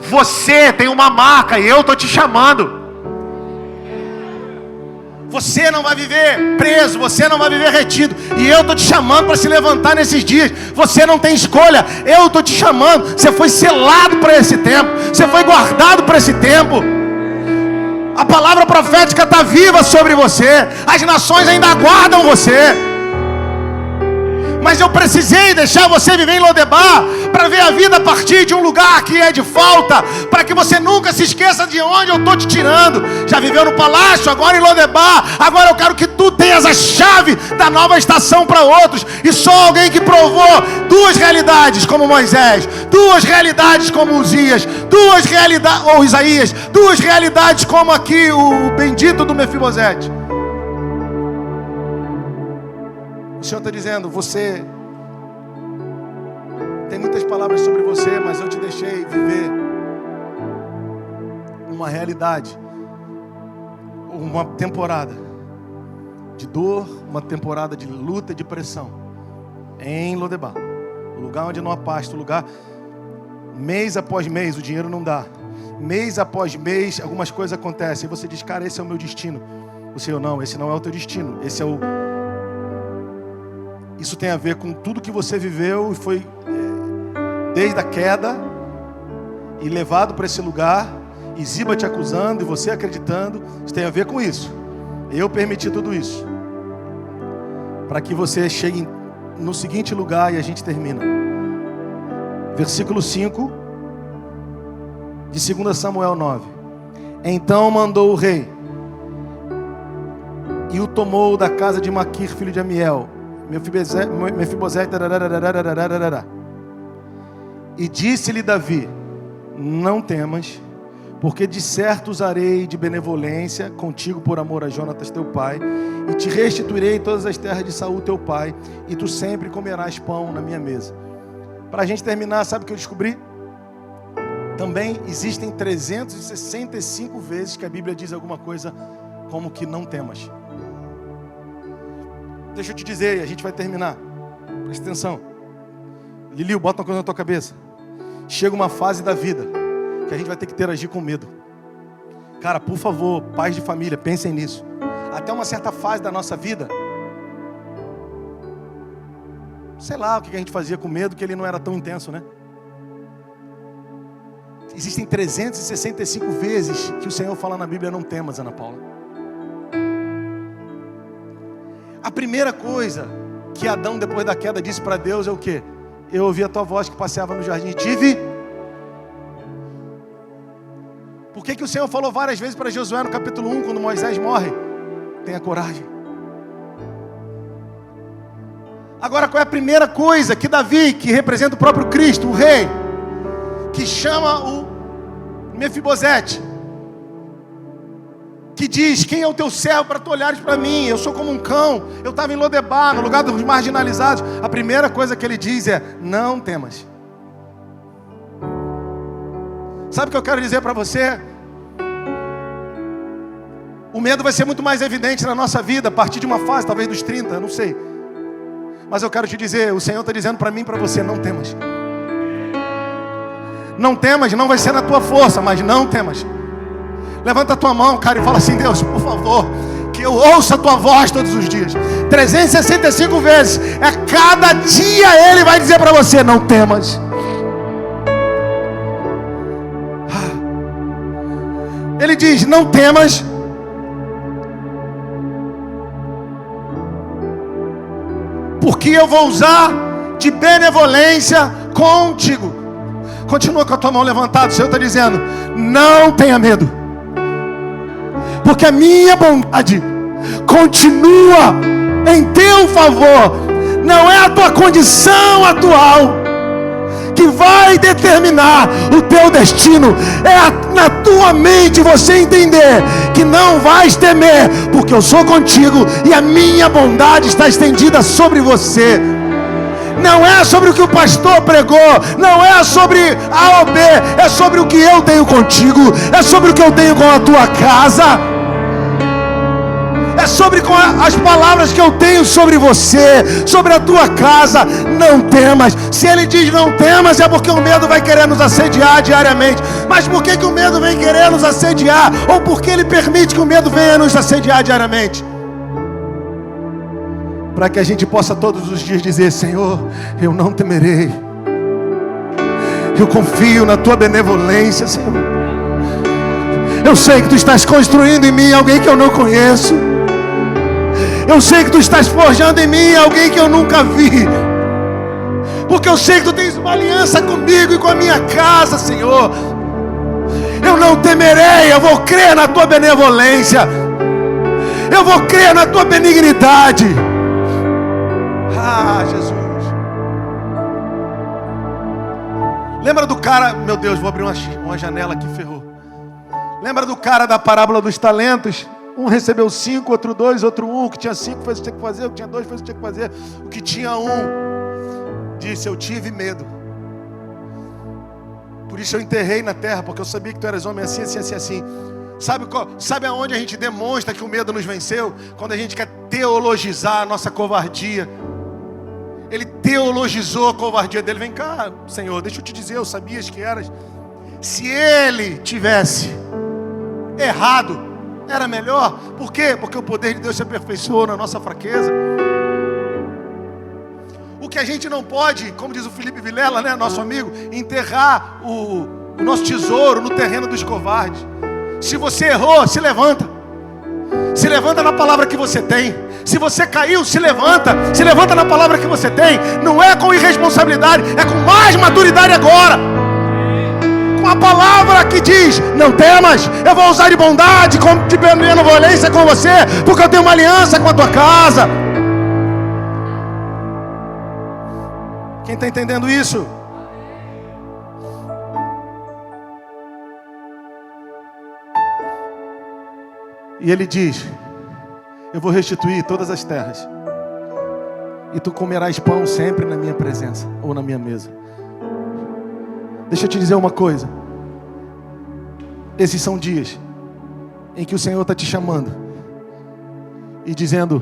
você tem uma marca e eu estou te chamando. Você não vai viver preso, você não vai viver retido. E eu estou te chamando para se levantar nesses dias. Você não tem escolha, eu estou te chamando. Você foi selado para esse tempo. Você foi guardado para esse tempo. A palavra profética está viva sobre você. As nações ainda aguardam você. Mas eu precisei deixar você viver em Lodebar para ver a vida a partir de um lugar que é de falta, para que você nunca se esqueça de onde eu estou te tirando. Já viveu no palácio, agora em Lodebar. Agora eu quero que tu tenhas a chave da nova estação para outros. E só alguém que provou duas realidades como Moisés, duas realidades como Uzias, duas realidades como aqui o bendito do Mefibosete. O Senhor está dizendo: você tem muitas palavras sobre você, mas eu te deixei viver uma realidade, uma temporada de dor, uma temporada de luta e de pressão em Lodebar, o lugar onde não há pasto, o lugar, mês após mês o dinheiro não dá, mês após mês algumas coisas acontecem, e você diz: cara, esse é o meu destino. O Senhor: não, esse não é o teu destino, isso tem a ver com tudo que você viveu e foi desde a queda e levado para esse lugar, e Ziba te acusando e você acreditando. Isso tem a ver com isso. Eu permiti tudo isso para que você chegue no seguinte lugar e a gente termina. Versículo 5 de 2 Samuel 9. Então mandou o rei e o tomou da casa de Maquir, filho de Amiel, Mefibosete, e disse-lhe Davi: não temas, porque de certo usarei de benevolência contigo por amor a Jonatas teu pai, e te restituirei todas as terras de Saul teu pai, e tu sempre comerás pão na minha mesa. Para a gente terminar, sabe o que eu descobri? Também existem 365 vezes que a Bíblia diz alguma coisa como que não temas. Deixa eu te dizer, a gente vai terminar. Presta atenção. Liliu, bota uma coisa na tua cabeça. Chega uma fase da vida que a gente vai ter que interagir com medo. Cara, por favor, pais de família, pensem nisso. Até uma certa fase da nossa vida, sei lá o que a gente fazia com medo, que ele não era tão intenso, né? Existem 365 vezes que o Senhor fala na Bíblia: não temas, Ana Paula. A primeira coisa que Adão, depois da queda, disse para Deus é o quê? Eu ouvi a tua voz que passeava no jardim e tive. Por que o Senhor falou várias vezes para Josué no capítulo 1, quando Moisés morre? Tenha coragem. Agora, qual é a primeira coisa que Davi, que representa o próprio Cristo, o rei, que chama o Mefibosete, que diz: quem é o teu servo para tu olhares para mim? Eu sou como um cão. Eu estava em Lodebar, no lugar dos marginalizados. A primeira coisa que ele diz é: não temas. Sabe o que eu quero dizer para você? O medo vai ser muito mais evidente na nossa vida a partir de uma fase, talvez dos 30, eu não sei. Mas eu quero te dizer, o Senhor está dizendo para mim e para você: não temas. Não temas, não vai ser na tua força, mas não temas. Levanta a tua mão, cara, e fala assim: Deus, por favor, que eu ouça a tua voz todos os dias. 365 vezes. Cada dia Ele vai dizer para você: não temas. Ele diz: não temas. Porque eu vou usar de benevolência contigo. Continua com a tua mão levantada. O Senhor está dizendo: não tenha medo, porque a minha bondade continua em teu favor. Não é a tua condição atual que vai determinar o teu destino. É na tua mente você entender que não vais temer, porque eu sou contigo e a minha bondade está estendida sobre você. Não é sobre o que o pastor pregou, não é sobre A ou B, é sobre o que eu tenho contigo, é sobre o que eu tenho com a tua casa, é sobre as palavras que eu tenho sobre você, sobre a tua casa. Não temas. Se Ele diz não temas, é porque o medo vai querer nos assediar diariamente. Mas por que o medo vem querer nos assediar? Ou por que Ele permite que o medo venha nos assediar diariamente? Para que a gente possa todos os dias dizer: Senhor, eu não temerei. Eu confio na tua benevolência, Senhor. Eu sei que tu estás construindo em mim alguém que eu não conheço. Eu sei que tu estás forjando em mim alguém que eu nunca vi. Porque eu sei que tu tens uma aliança comigo e com a minha casa, Senhor. Eu não temerei, eu vou crer na tua benevolência. Eu vou crer na tua benignidade. Ah, Jesus. Lembra do cara, meu Deus, vou abrir uma janela aqui, ferrou. Lembra do cara da parábola dos talentos? Um recebeu 5, outro 2, outro 1. O que tinha 5 fez o que tinha que fazer, o que tinha 2 fez o que tinha que fazer. O que tinha 1 disse: eu tive medo. Por isso eu enterrei na terra, porque eu sabia que tu eras homem assim, assim, assim, assim. Sabe aonde a gente demonstra que o medo nos venceu? Quando a gente quer teologizar a nossa covardia. Ele teologizou a covardia dele. Vem cá, Senhor, deixa eu te dizer, eu sabias que eras. Se ele tivesse errado, era melhor. Por quê? Porque o poder de Deus se aperfeiçoou na nossa fraqueza. O que a gente não pode, como diz o Felipe Vilela, né, nosso amigo, enterrar o nosso tesouro no terreno dos covardes. Se você errou, se levanta. Se levanta na palavra que você tem. Se você caiu, se levanta. Se levanta na palavra que você tem. Não é com irresponsabilidade, é com mais maturidade agora. Com a palavra que diz: não temas, eu vou usar de bondade, de benevolência com você, porque eu tenho uma aliança com a tua casa. Quem está entendendo isso? E ele diz: eu vou restituir todas as terras, e tu comerás pão sempre na minha presença, ou na minha mesa. Deixa eu te dizer uma coisa. Esses são dias em que o Senhor está te chamando e dizendo,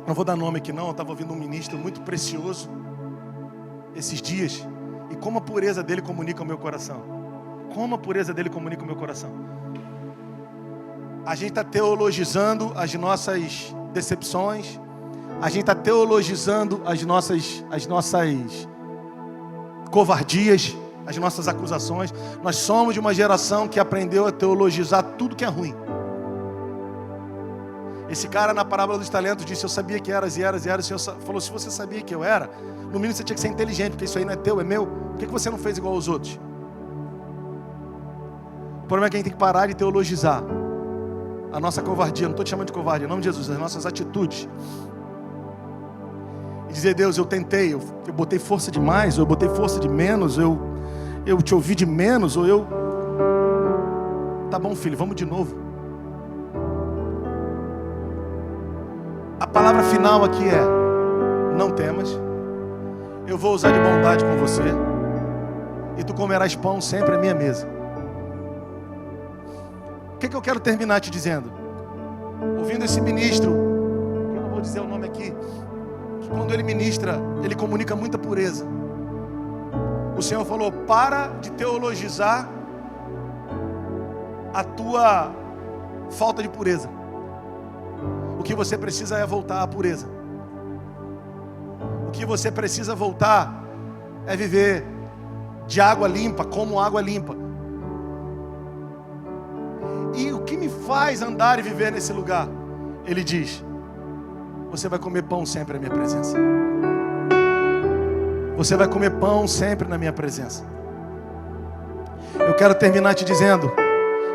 não vou dar nome aqui não, eu estava ouvindo um ministro muito precioso esses dias, e como a pureza dele comunica o meu coração. Como a pureza dele comunica o meu coração. A gente está teologizando as nossas decepções, a gente está teologizando as nossas covardias, as nossas acusações. Nós somos de uma geração que aprendeu a teologizar tudo que é ruim. Esse cara na parábola dos talentos disse: eu sabia que eras e eras e eras. O Senhor falou: se você sabia que eu era, no mínimo você tinha que ser inteligente, porque isso aí não é teu, é meu. Por que você não fez igual aos outros? O problema é que a gente tem que parar de teologizar a nossa covardia. Não estou te chamando de covardia, em nome de Jesus. As nossas atitudes. E dizer: Deus, eu tentei, eu botei força demais, ou eu botei força de menos, eu te ouvi de menos, ou eu... Tá bom, filho, vamos de novo. A palavra final aqui é: não temas, eu vou usar de bondade com você, e tu comerás pão sempre à minha mesa. O que eu quero terminar te dizendo? Ouvindo esse ministro, que eu não vou dizer o nome aqui, que quando ele ministra, ele comunica muita pureza. O Senhor falou: para de teologizar a tua falta de pureza. O que você precisa é voltar à pureza. O que você precisa voltar é viver de água limpa, como água limpa. E o que me faz andar e viver nesse lugar? Ele diz: você vai comer pão sempre na minha presença. Você vai comer pão sempre na minha presença. Eu quero terminar te dizendo: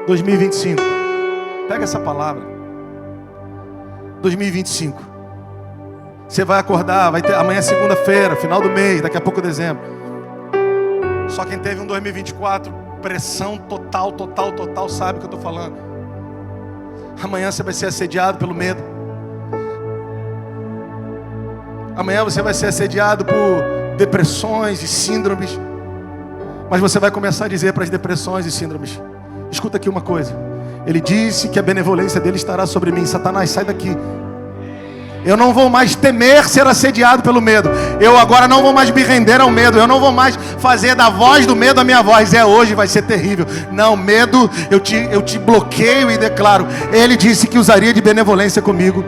2025, pega essa palavra. 2025, você vai acordar, vai ter, amanhã é segunda-feira, final do mês, daqui a pouco é dezembro. Só quem teve um 2024, pressão total, sabe o que eu estou falando. Amanhã você vai ser assediado pelo medo. Amanhã você vai ser assediado por depressões e síndromes. Mas você vai começar a dizer para as depressões e síndromes: escuta aqui uma coisa. Ele disse que a benevolência dele estará sobre mim. Satanás, sai daqui. Eu não vou mais temer ser assediado pelo medo. Eu agora não vou mais me render ao medo. Eu não vou mais fazer da voz do medo a minha voz. Hoje vai ser terrível. Não, medo, eu te bloqueio e declaro: ele disse que usaria de benevolência comigo.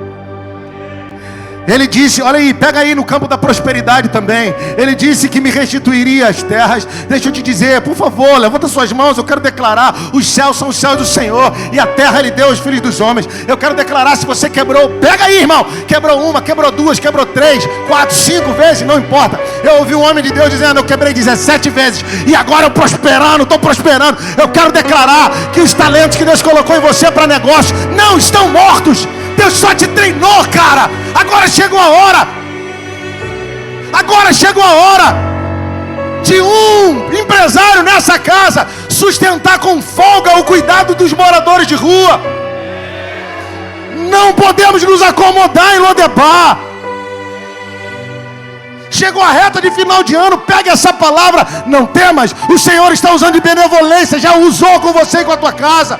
Ele disse, olha aí, pega aí no campo da prosperidade também. Ele disse que me restituiria as terras. Deixa eu te dizer, por favor, levanta suas mãos. Eu quero declarar: os céus são os céus do Senhor, e a terra Ele deu aos filhos dos homens. Eu quero declarar: se você quebrou, pega aí, irmão. Quebrou uma, quebrou duas, quebrou 3, 4, 5 vezes, não importa. Eu ouvi um homem de Deus dizendo: eu quebrei 17 vezes, e agora eu estou prosperando. Eu quero declarar que os talentos que Deus colocou em você para negócio não estão mortos. Deus só te treinou, cara. Agora chegou a hora. Agora chegou a hora de um empresário nessa casa sustentar com folga o cuidado dos moradores de rua. Não podemos nos acomodar em Lodebar. Chegou a reta de final de ano, pega essa palavra: não temas, o Senhor está usando de benevolência, já usou com você e com a tua casa.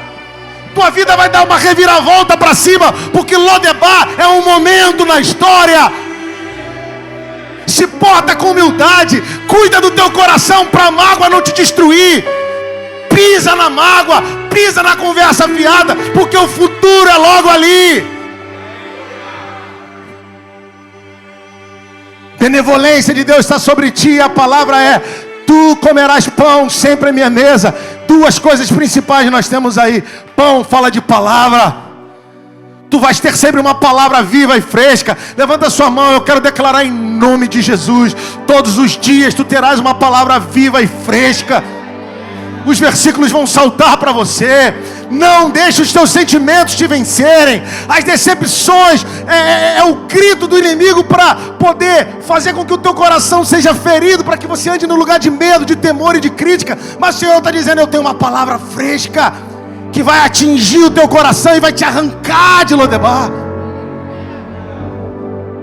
Tua vida vai dar uma reviravolta para cima, porque Lodebar é um momento na história. Se porta com humildade, cuida do teu coração para a mágoa não te destruir. Pisa na mágoa, pisa na conversa fiada, porque o futuro é logo ali. Benevolência de Deus está sobre ti, a palavra é: tu comerás pão sempre à minha mesa. Duas coisas principais nós temos aí. Pão fala de palavra. Tu vais ter sempre uma palavra viva e fresca. Levanta a sua mão, eu quero declarar em nome de Jesus. Todos os dias tu terás uma palavra viva e fresca. Os versículos vão saltar para você. Não deixe os teus sentimentos te vencerem. As decepções é o grito do inimigo para poder fazer com que o teu coração seja ferido, para que você ande no lugar de medo, de temor e de crítica. Mas o Senhor está dizendo: eu tenho uma palavra fresca que vai atingir o teu coração e vai te arrancar de Lodebar.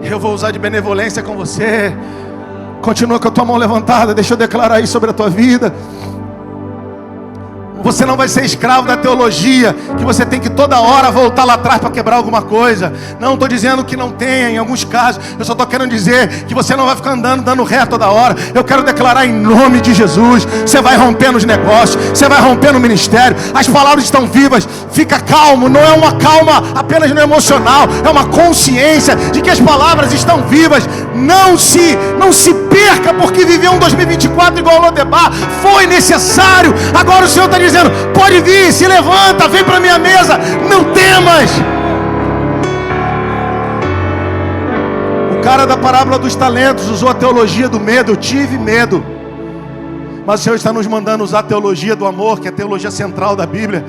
Eu vou usar de benevolência com você. Continua com a tua mão levantada. Deixa eu declarar isso sobre a tua vida. Você não vai ser escravo da teologia, que você tem que toda hora voltar lá atrás para quebrar alguma coisa. Não estou dizendo que não tenha em alguns casos. Eu só estou querendo dizer que você não vai ficar andando, dando ré toda hora. Eu quero declarar em nome de Jesus. Você vai romper nos negócios, você vai romper no ministério. As palavras estão vivas. Fica calmo, não é uma calma apenas no emocional. É uma consciência de que as palavras estão vivas. Não se perca porque viver um 2024 igual ao Lodebar foi necessário. Agora o Senhor está dizendo: pode vir, se levanta, vem para minha mesa, não temas. O cara da parábola dos talentos usou a teologia do medo. Eu tive medo, mas o Senhor está nos mandando usar a teologia do amor, que é a teologia central da Bíblia.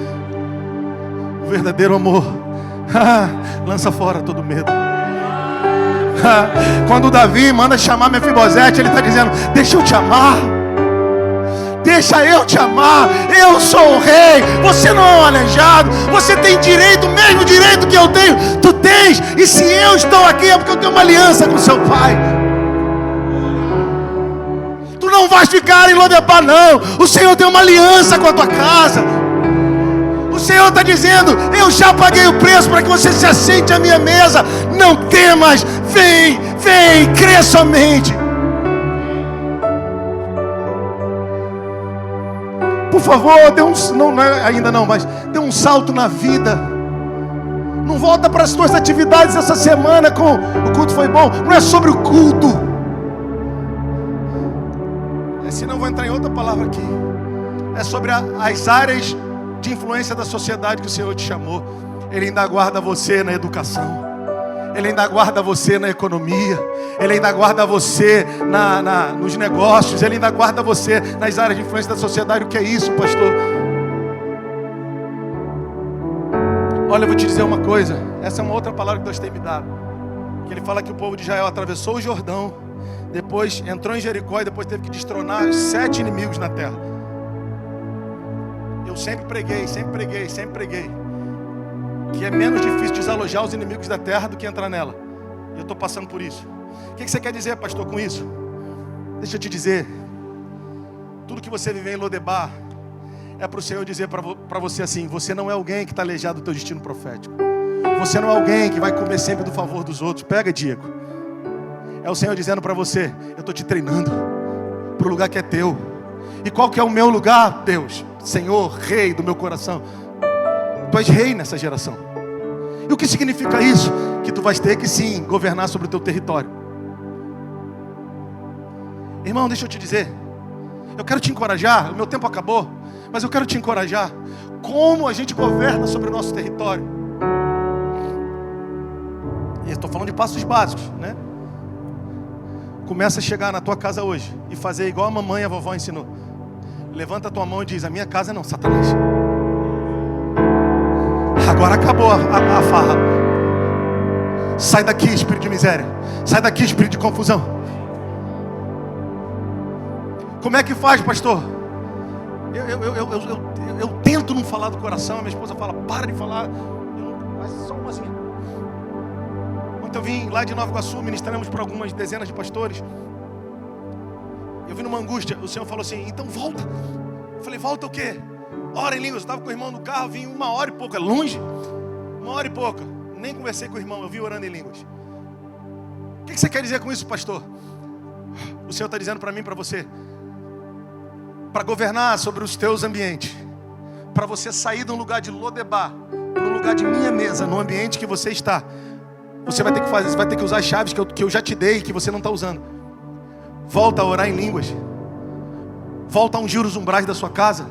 O verdadeiro amor lança fora todo medo. Quando Davi manda chamar Mefibosete, ele está dizendo: deixa eu te amar. Deixa eu te amar. Eu sou o rei. Você não é um aleijado. Você tem direito, o mesmo direito que eu tenho, tu tens. E se eu estou aqui é porque eu tenho uma aliança com seu pai. Tu não vais ficar em Lodebar, não. O Senhor tem uma aliança com a tua casa. O Senhor está dizendo: eu já paguei o preço para que você se assente à minha mesa. Não temas. Vem, vem, crê somente. Por favor, dê um salto na vida. Não volta para as tuas atividades essa semana com o culto foi bom. Não é sobre o culto. Senão eu vou entrar em outra palavra aqui. É sobre as áreas de influência da sociedade que o Senhor te chamou. Ele ainda guarda você na educação. Ele ainda guarda você na economia. Ele ainda guarda você nos negócios. Ele ainda guarda você nas áreas de influência da sociedade. O que é isso, pastor? Olha, eu vou te dizer uma coisa. Essa é uma outra palavra que Deus tem me dado. Que Ele fala que o povo de Israel atravessou o Jordão, depois entrou em Jericó e depois teve que destronar os 7 inimigos na terra. Eu sempre preguei que é menos difícil desalojar os inimigos da terra do que entrar nela. E eu estou passando por isso. O que você quer dizer, pastor, com isso? Deixa eu te dizer. Tudo que você vive em Lodebar é para o Senhor dizer para você assim: você não é alguém que está aleijado do teu destino profético. Você não é alguém que vai comer sempre do favor dos outros. Pega, Diego. É o Senhor dizendo para você: eu estou te treinando para o lugar que é teu. E qual que é o meu lugar, Deus? Senhor, Rei do meu coração. Tu és rei nessa geração. E o que significa isso? Que tu vais ter que sim governar sobre o teu território. Irmão, deixa eu te dizer. Eu quero te encorajar. O meu tempo acabou, mas eu quero te encorajar. Como a gente governa sobre o nosso território. E eu estou falando de passos básicos, né? Começa a chegar na tua casa hoje e fazer igual a mamãe e a vovó ensinou. Levanta a tua mão e diz: a minha casa não, Satanás. Agora acabou a farra. Sai daqui, espírito de miséria. Sai daqui, espírito de confusão. Como é que faz, pastor? Eu tento não falar do coração. A minha esposa fala: para de falar. Mas só uma assim. Ontem eu vim lá de Nova Iguaçu, ministramos para algumas dezenas de pastores. Eu vim numa angústia. O Senhor falou assim: então volta. Eu falei: volta o quê? Ora em línguas. Eu estava com o irmão no carro, vim 1 hora e pouca, longe. 1 hora e pouca. Nem conversei com o irmão, eu vim orando em línguas. O que você quer dizer com isso, pastor? O Senhor está dizendo para mim, para você, para governar sobre os teus ambientes, para você sair de um lugar de Lodebar para um lugar de minha mesa, no ambiente que você está, você vai ter que fazer, você vai ter que usar as chaves que eu já te dei, que você não está usando. Volta a orar em línguas. Volta a ungir os umbrais da sua casa.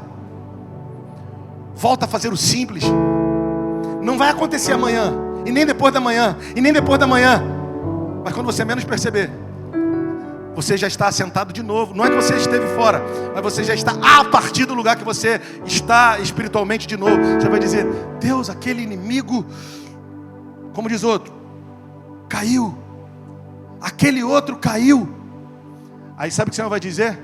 Volta a fazer o simples. Não vai acontecer amanhã, e nem depois da manhã, e nem depois da manhã. Mas quando você menos perceber, você já está assentado de novo. Não é que você esteve fora, mas você já está a partir do lugar que você está espiritualmente de novo. Você vai dizer: Deus, aquele inimigo, como diz outro, caiu. Aquele outro caiu. Aí sabe o que você vai dizer?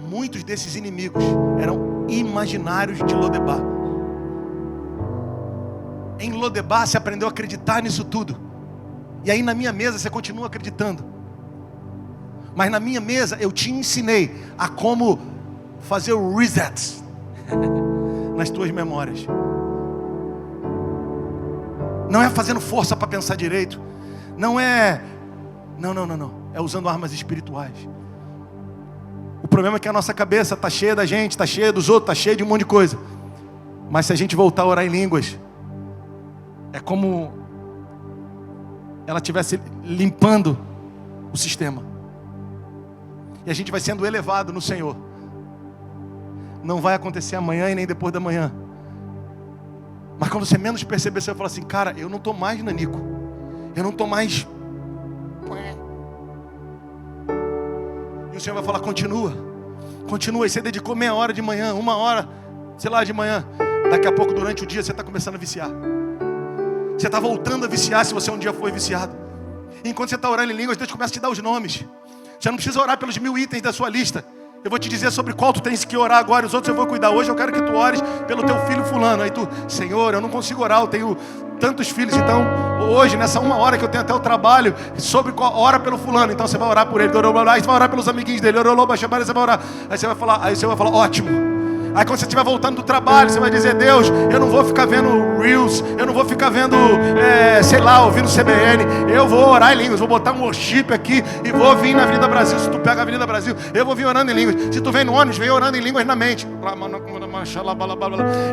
Muitos desses inimigos eram imaginários de Lodebar. Em Lodebar você aprendeu a acreditar nisso tudo. E aí na minha mesa você continua acreditando. Mas na minha mesa eu te ensinei a como fazer o reset nas tuas memórias. Não é fazendo força para pensar direito. Não é... Não. É usando armas espirituais. O problema é que a nossa cabeça está cheia da gente, está cheia dos outros, está cheia de um monte de coisa. Mas se a gente voltar a orar em línguas, é como ela estivesse limpando o sistema. E a gente vai sendo elevado no Senhor. Não vai acontecer amanhã e nem depois da manhã. Mas quando você menos perceber, você vai falar assim: cara, eu não estou mais nanico. Eu não estou mais... E o Senhor vai falar: continua. E você dedicou meia hora de manhã, 1 hora, sei lá, de manhã. Daqui a pouco, durante o dia, você está começando a viciar. Você está voltando a viciar se você um dia foi viciado. E enquanto você está orando em línguas, Deus começa a te dar os nomes. Você não precisa orar pelos 1000 itens da sua lista. Eu vou te dizer sobre qual tu tens que orar agora. Os outros eu vou cuidar. Hoje eu quero que tu ores pelo teu filho fulano. Aí tu: Senhor, eu não consigo orar, eu tenho tantos filhos. Então hoje, nessa 1 hora que eu tenho até o trabalho, sobre qual, ora pelo fulano. Então você vai orar por ele. Aí você vai orar pelos amiguinhos dele. Você vai orar. Aí você vai falar: ótimo. Aí quando você estiver voltando do trabalho, você vai dizer: Deus, eu não vou ficar vendo Reels, eu não vou ficar vendo, sei lá, ouvindo CBN. Eu vou orar em línguas, vou botar um worship aqui e vou vir na Avenida Brasil. Se tu pega a Avenida Brasil, eu vou vir orando em línguas. Se tu vem no ônibus, vem orando em línguas na mente.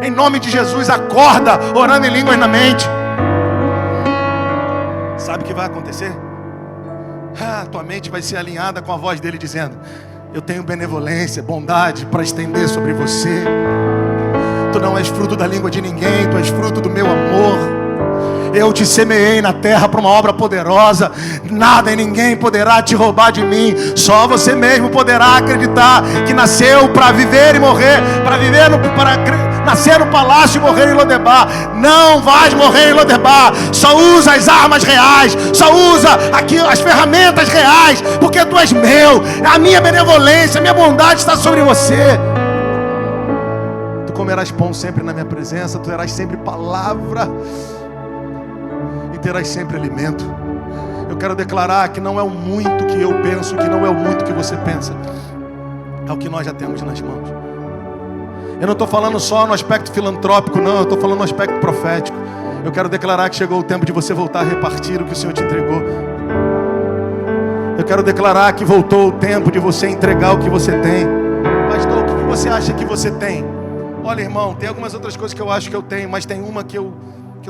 Em nome de Jesus, acorda orando em línguas na mente. Sabe o que vai acontecer? Tua mente vai ser alinhada com a voz dele dizendo: eu tenho benevolência, bondade para estender sobre você. Tu não és fruto da língua de ninguém, tu és fruto do meu amor. Eu te semeei na terra para uma obra poderosa. Nada e ninguém poderá te roubar de mim. Só você mesmo poderá acreditar que nasceu para viver e morrer, nascer no palácio e morrer em Lodebar. Não vais morrer em Lodebar. Só usa as armas reais, só usa aqui as ferramentas reais, porque tu és meu. A minha benevolência, a minha bondade está sobre você. Tu comerás pão sempre na minha presença, tu terás sempre palavra e terás sempre alimento. Eu quero declarar que não é o muito que eu penso, que não é o muito que você pensa, é o que nós já temos nas mãos. Eu não estou falando só no aspecto filantrópico, não. Eu estou falando no aspecto profético. Eu quero declarar que chegou o tempo de você voltar a repartir o que o Senhor te entregou. Eu quero declarar que voltou o tempo de você entregar o que você tem. Pastor, o que você acha que você tem? Olha, irmão, tem algumas outras coisas que eu acho que eu tenho, mas tem uma que eu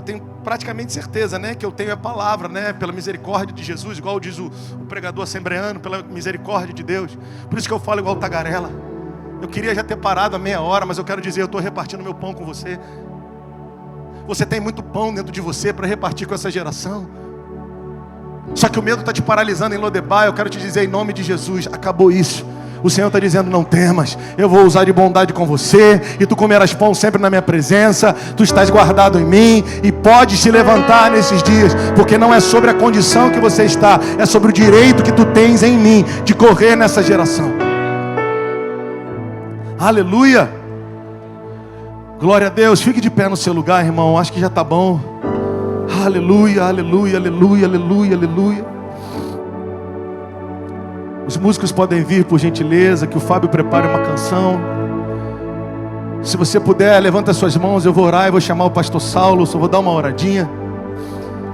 tenho praticamente certeza, né? Que eu tenho a palavra, né? Pela misericórdia de Jesus, igual diz o pregador assembleano, pela misericórdia de Deus. Por isso que eu falo igual tagarela. Eu queria já ter parado a meia hora, mas eu quero dizer, eu estou repartindo meu pão com você. Você tem muito pão dentro de você para repartir com essa geração. Só que o medo está te paralisando em Lodebar. Eu quero te dizer, em nome de Jesus, acabou isso. O Senhor está dizendo: não temas, eu vou usar de bondade com você, e tu comerás pão sempre na minha presença. Tu estás guardado em mim, e podes te levantar nesses dias, porque não é sobre a condição que você está, é sobre o direito que tu tens em mim de correr nessa geração. Aleluia. Glória a Deus. Fique de pé no seu lugar, irmão. Acho que já está bom. Aleluia, aleluia, aleluia, aleluia, aleluia. Os músicos podem vir, por gentileza, que o Fábio prepare uma canção. Se você puder, levanta suas mãos. Eu vou orar e vou chamar o pastor Saulo. Só vou dar uma oradinha.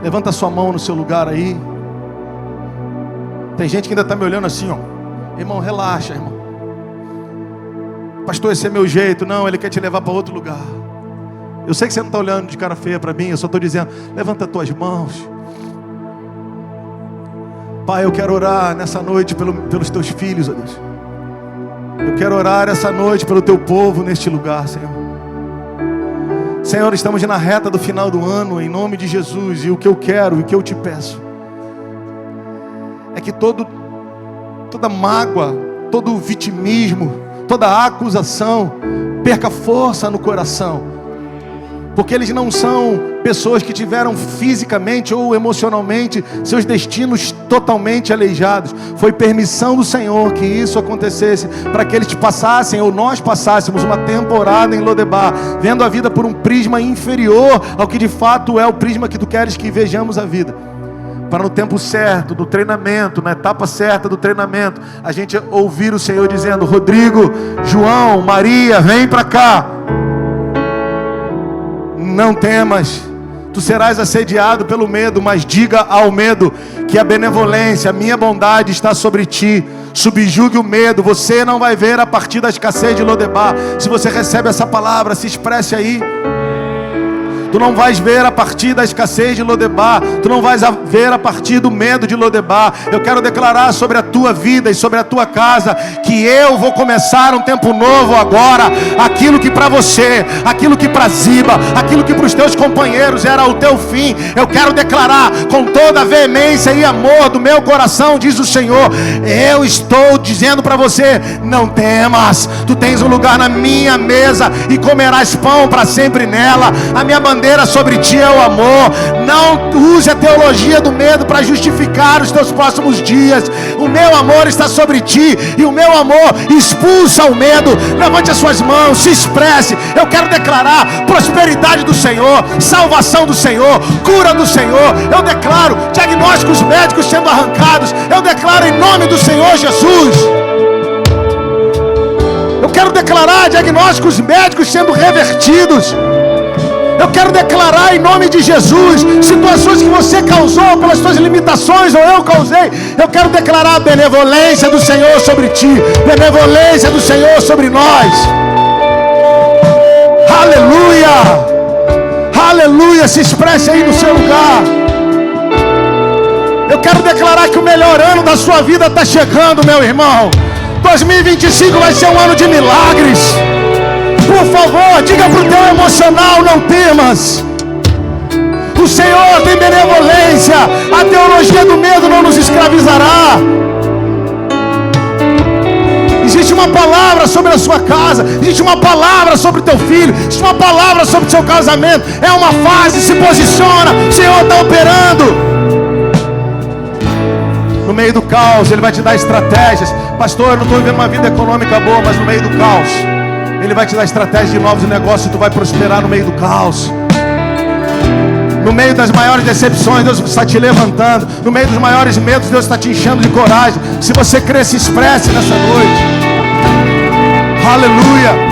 Levanta sua mão no seu lugar aí. Tem gente que ainda está me olhando assim, ó. Irmão, relaxa, irmão. Pastor, esse é meu jeito. Não, ele quer te levar para outro lugar. Eu sei que você não está olhando de cara feia para mim. Eu só estou dizendo, levanta as tuas mãos. Pai, eu quero orar nessa noite pelos teus filhos, ó Deus. Eu quero orar essa noite pelo teu povo neste lugar, Senhor. Senhor, estamos na reta do final do ano, em nome de Jesus. E o que eu quero, e o que eu te peço, é que toda mágoa, todo vitimismo, toda acusação perca força no coração. Porque eles não são pessoas que tiveram fisicamente ou emocionalmente seus destinos totalmente aleijados. Foi permissão do Senhor que isso acontecesse, para que eles passassem, ou nós passássemos, uma temporada em Lodebar, vendo a vida por um prisma inferior ao que de fato é o prisma que tu queres que vejamos a vida. Para no tempo certo, do treinamento, na etapa certa do treinamento, a gente ouvir o Senhor dizendo: Rodrigo, João, Maria, vem para cá. Não temas, tu serás assediado pelo medo, mas diga ao medo que a benevolência, a minha bondade está sobre ti. Subjugue o medo. Você não vai ver a partir da escassez de Lodebar. Se você recebe essa palavra, se expresse aí. Tu não vais ver a partir da escassez de Lodebar. Tu não vais ver a partir do medo de Lodebar. Eu quero declarar sobre a tua vida e sobre a tua casa que eu vou começar um tempo novo agora. Aquilo que para você, aquilo que para Ziba, aquilo que para os teus companheiros era o teu fim, eu quero declarar com toda a veemência e amor do meu coração, diz o Senhor. Eu estou dizendo para você: não temas, tu tens um lugar na minha mesa e comerás pão para sempre nela. A minha bandeira sobre ti é o amor. Não use a teologia do medo para justificar os teus próximos dias. O meu amor está sobre ti, e o meu amor expulsa o medo. Levante as suas mãos, se expresse. Eu quero declarar prosperidade do Senhor, salvação do Senhor, cura do Senhor. Eu declaro diagnósticos médicos sendo arrancados. Eu declaro em nome do Senhor Jesus. Eu quero declarar diagnósticos médicos sendo revertidos. Eu quero declarar em nome de Jesus situações que você causou pelas suas limitações ou eu causei. Eu quero declarar a benevolência do Senhor sobre ti, benevolência do Senhor sobre nós. Aleluia, aleluia. Se expresse aí no seu lugar. Eu quero declarar que o melhor ano da sua vida está chegando, meu irmão. 2025 vai ser um ano de milagres. Por favor, diga para o teu emocional: não temas. O Senhor tem benevolência. A teologia do medo não nos escravizará. Existe uma palavra sobre a sua casa. Existe uma palavra sobre o teu filho. Existe uma palavra sobre o seu casamento. É uma fase, se posiciona. O Senhor está operando. No meio do caos, Ele vai te dar estratégias. Pastor, eu não estou vivendo uma vida econômica boa, mas no meio do caos Ele vai te dar estratégias de novos negócios e tu vai prosperar no meio do caos. No meio das maiores decepções, Deus está te levantando. No meio dos maiores medos, Deus está te enchendo de coragem. Se você crer, se expresse nessa noite. Aleluia.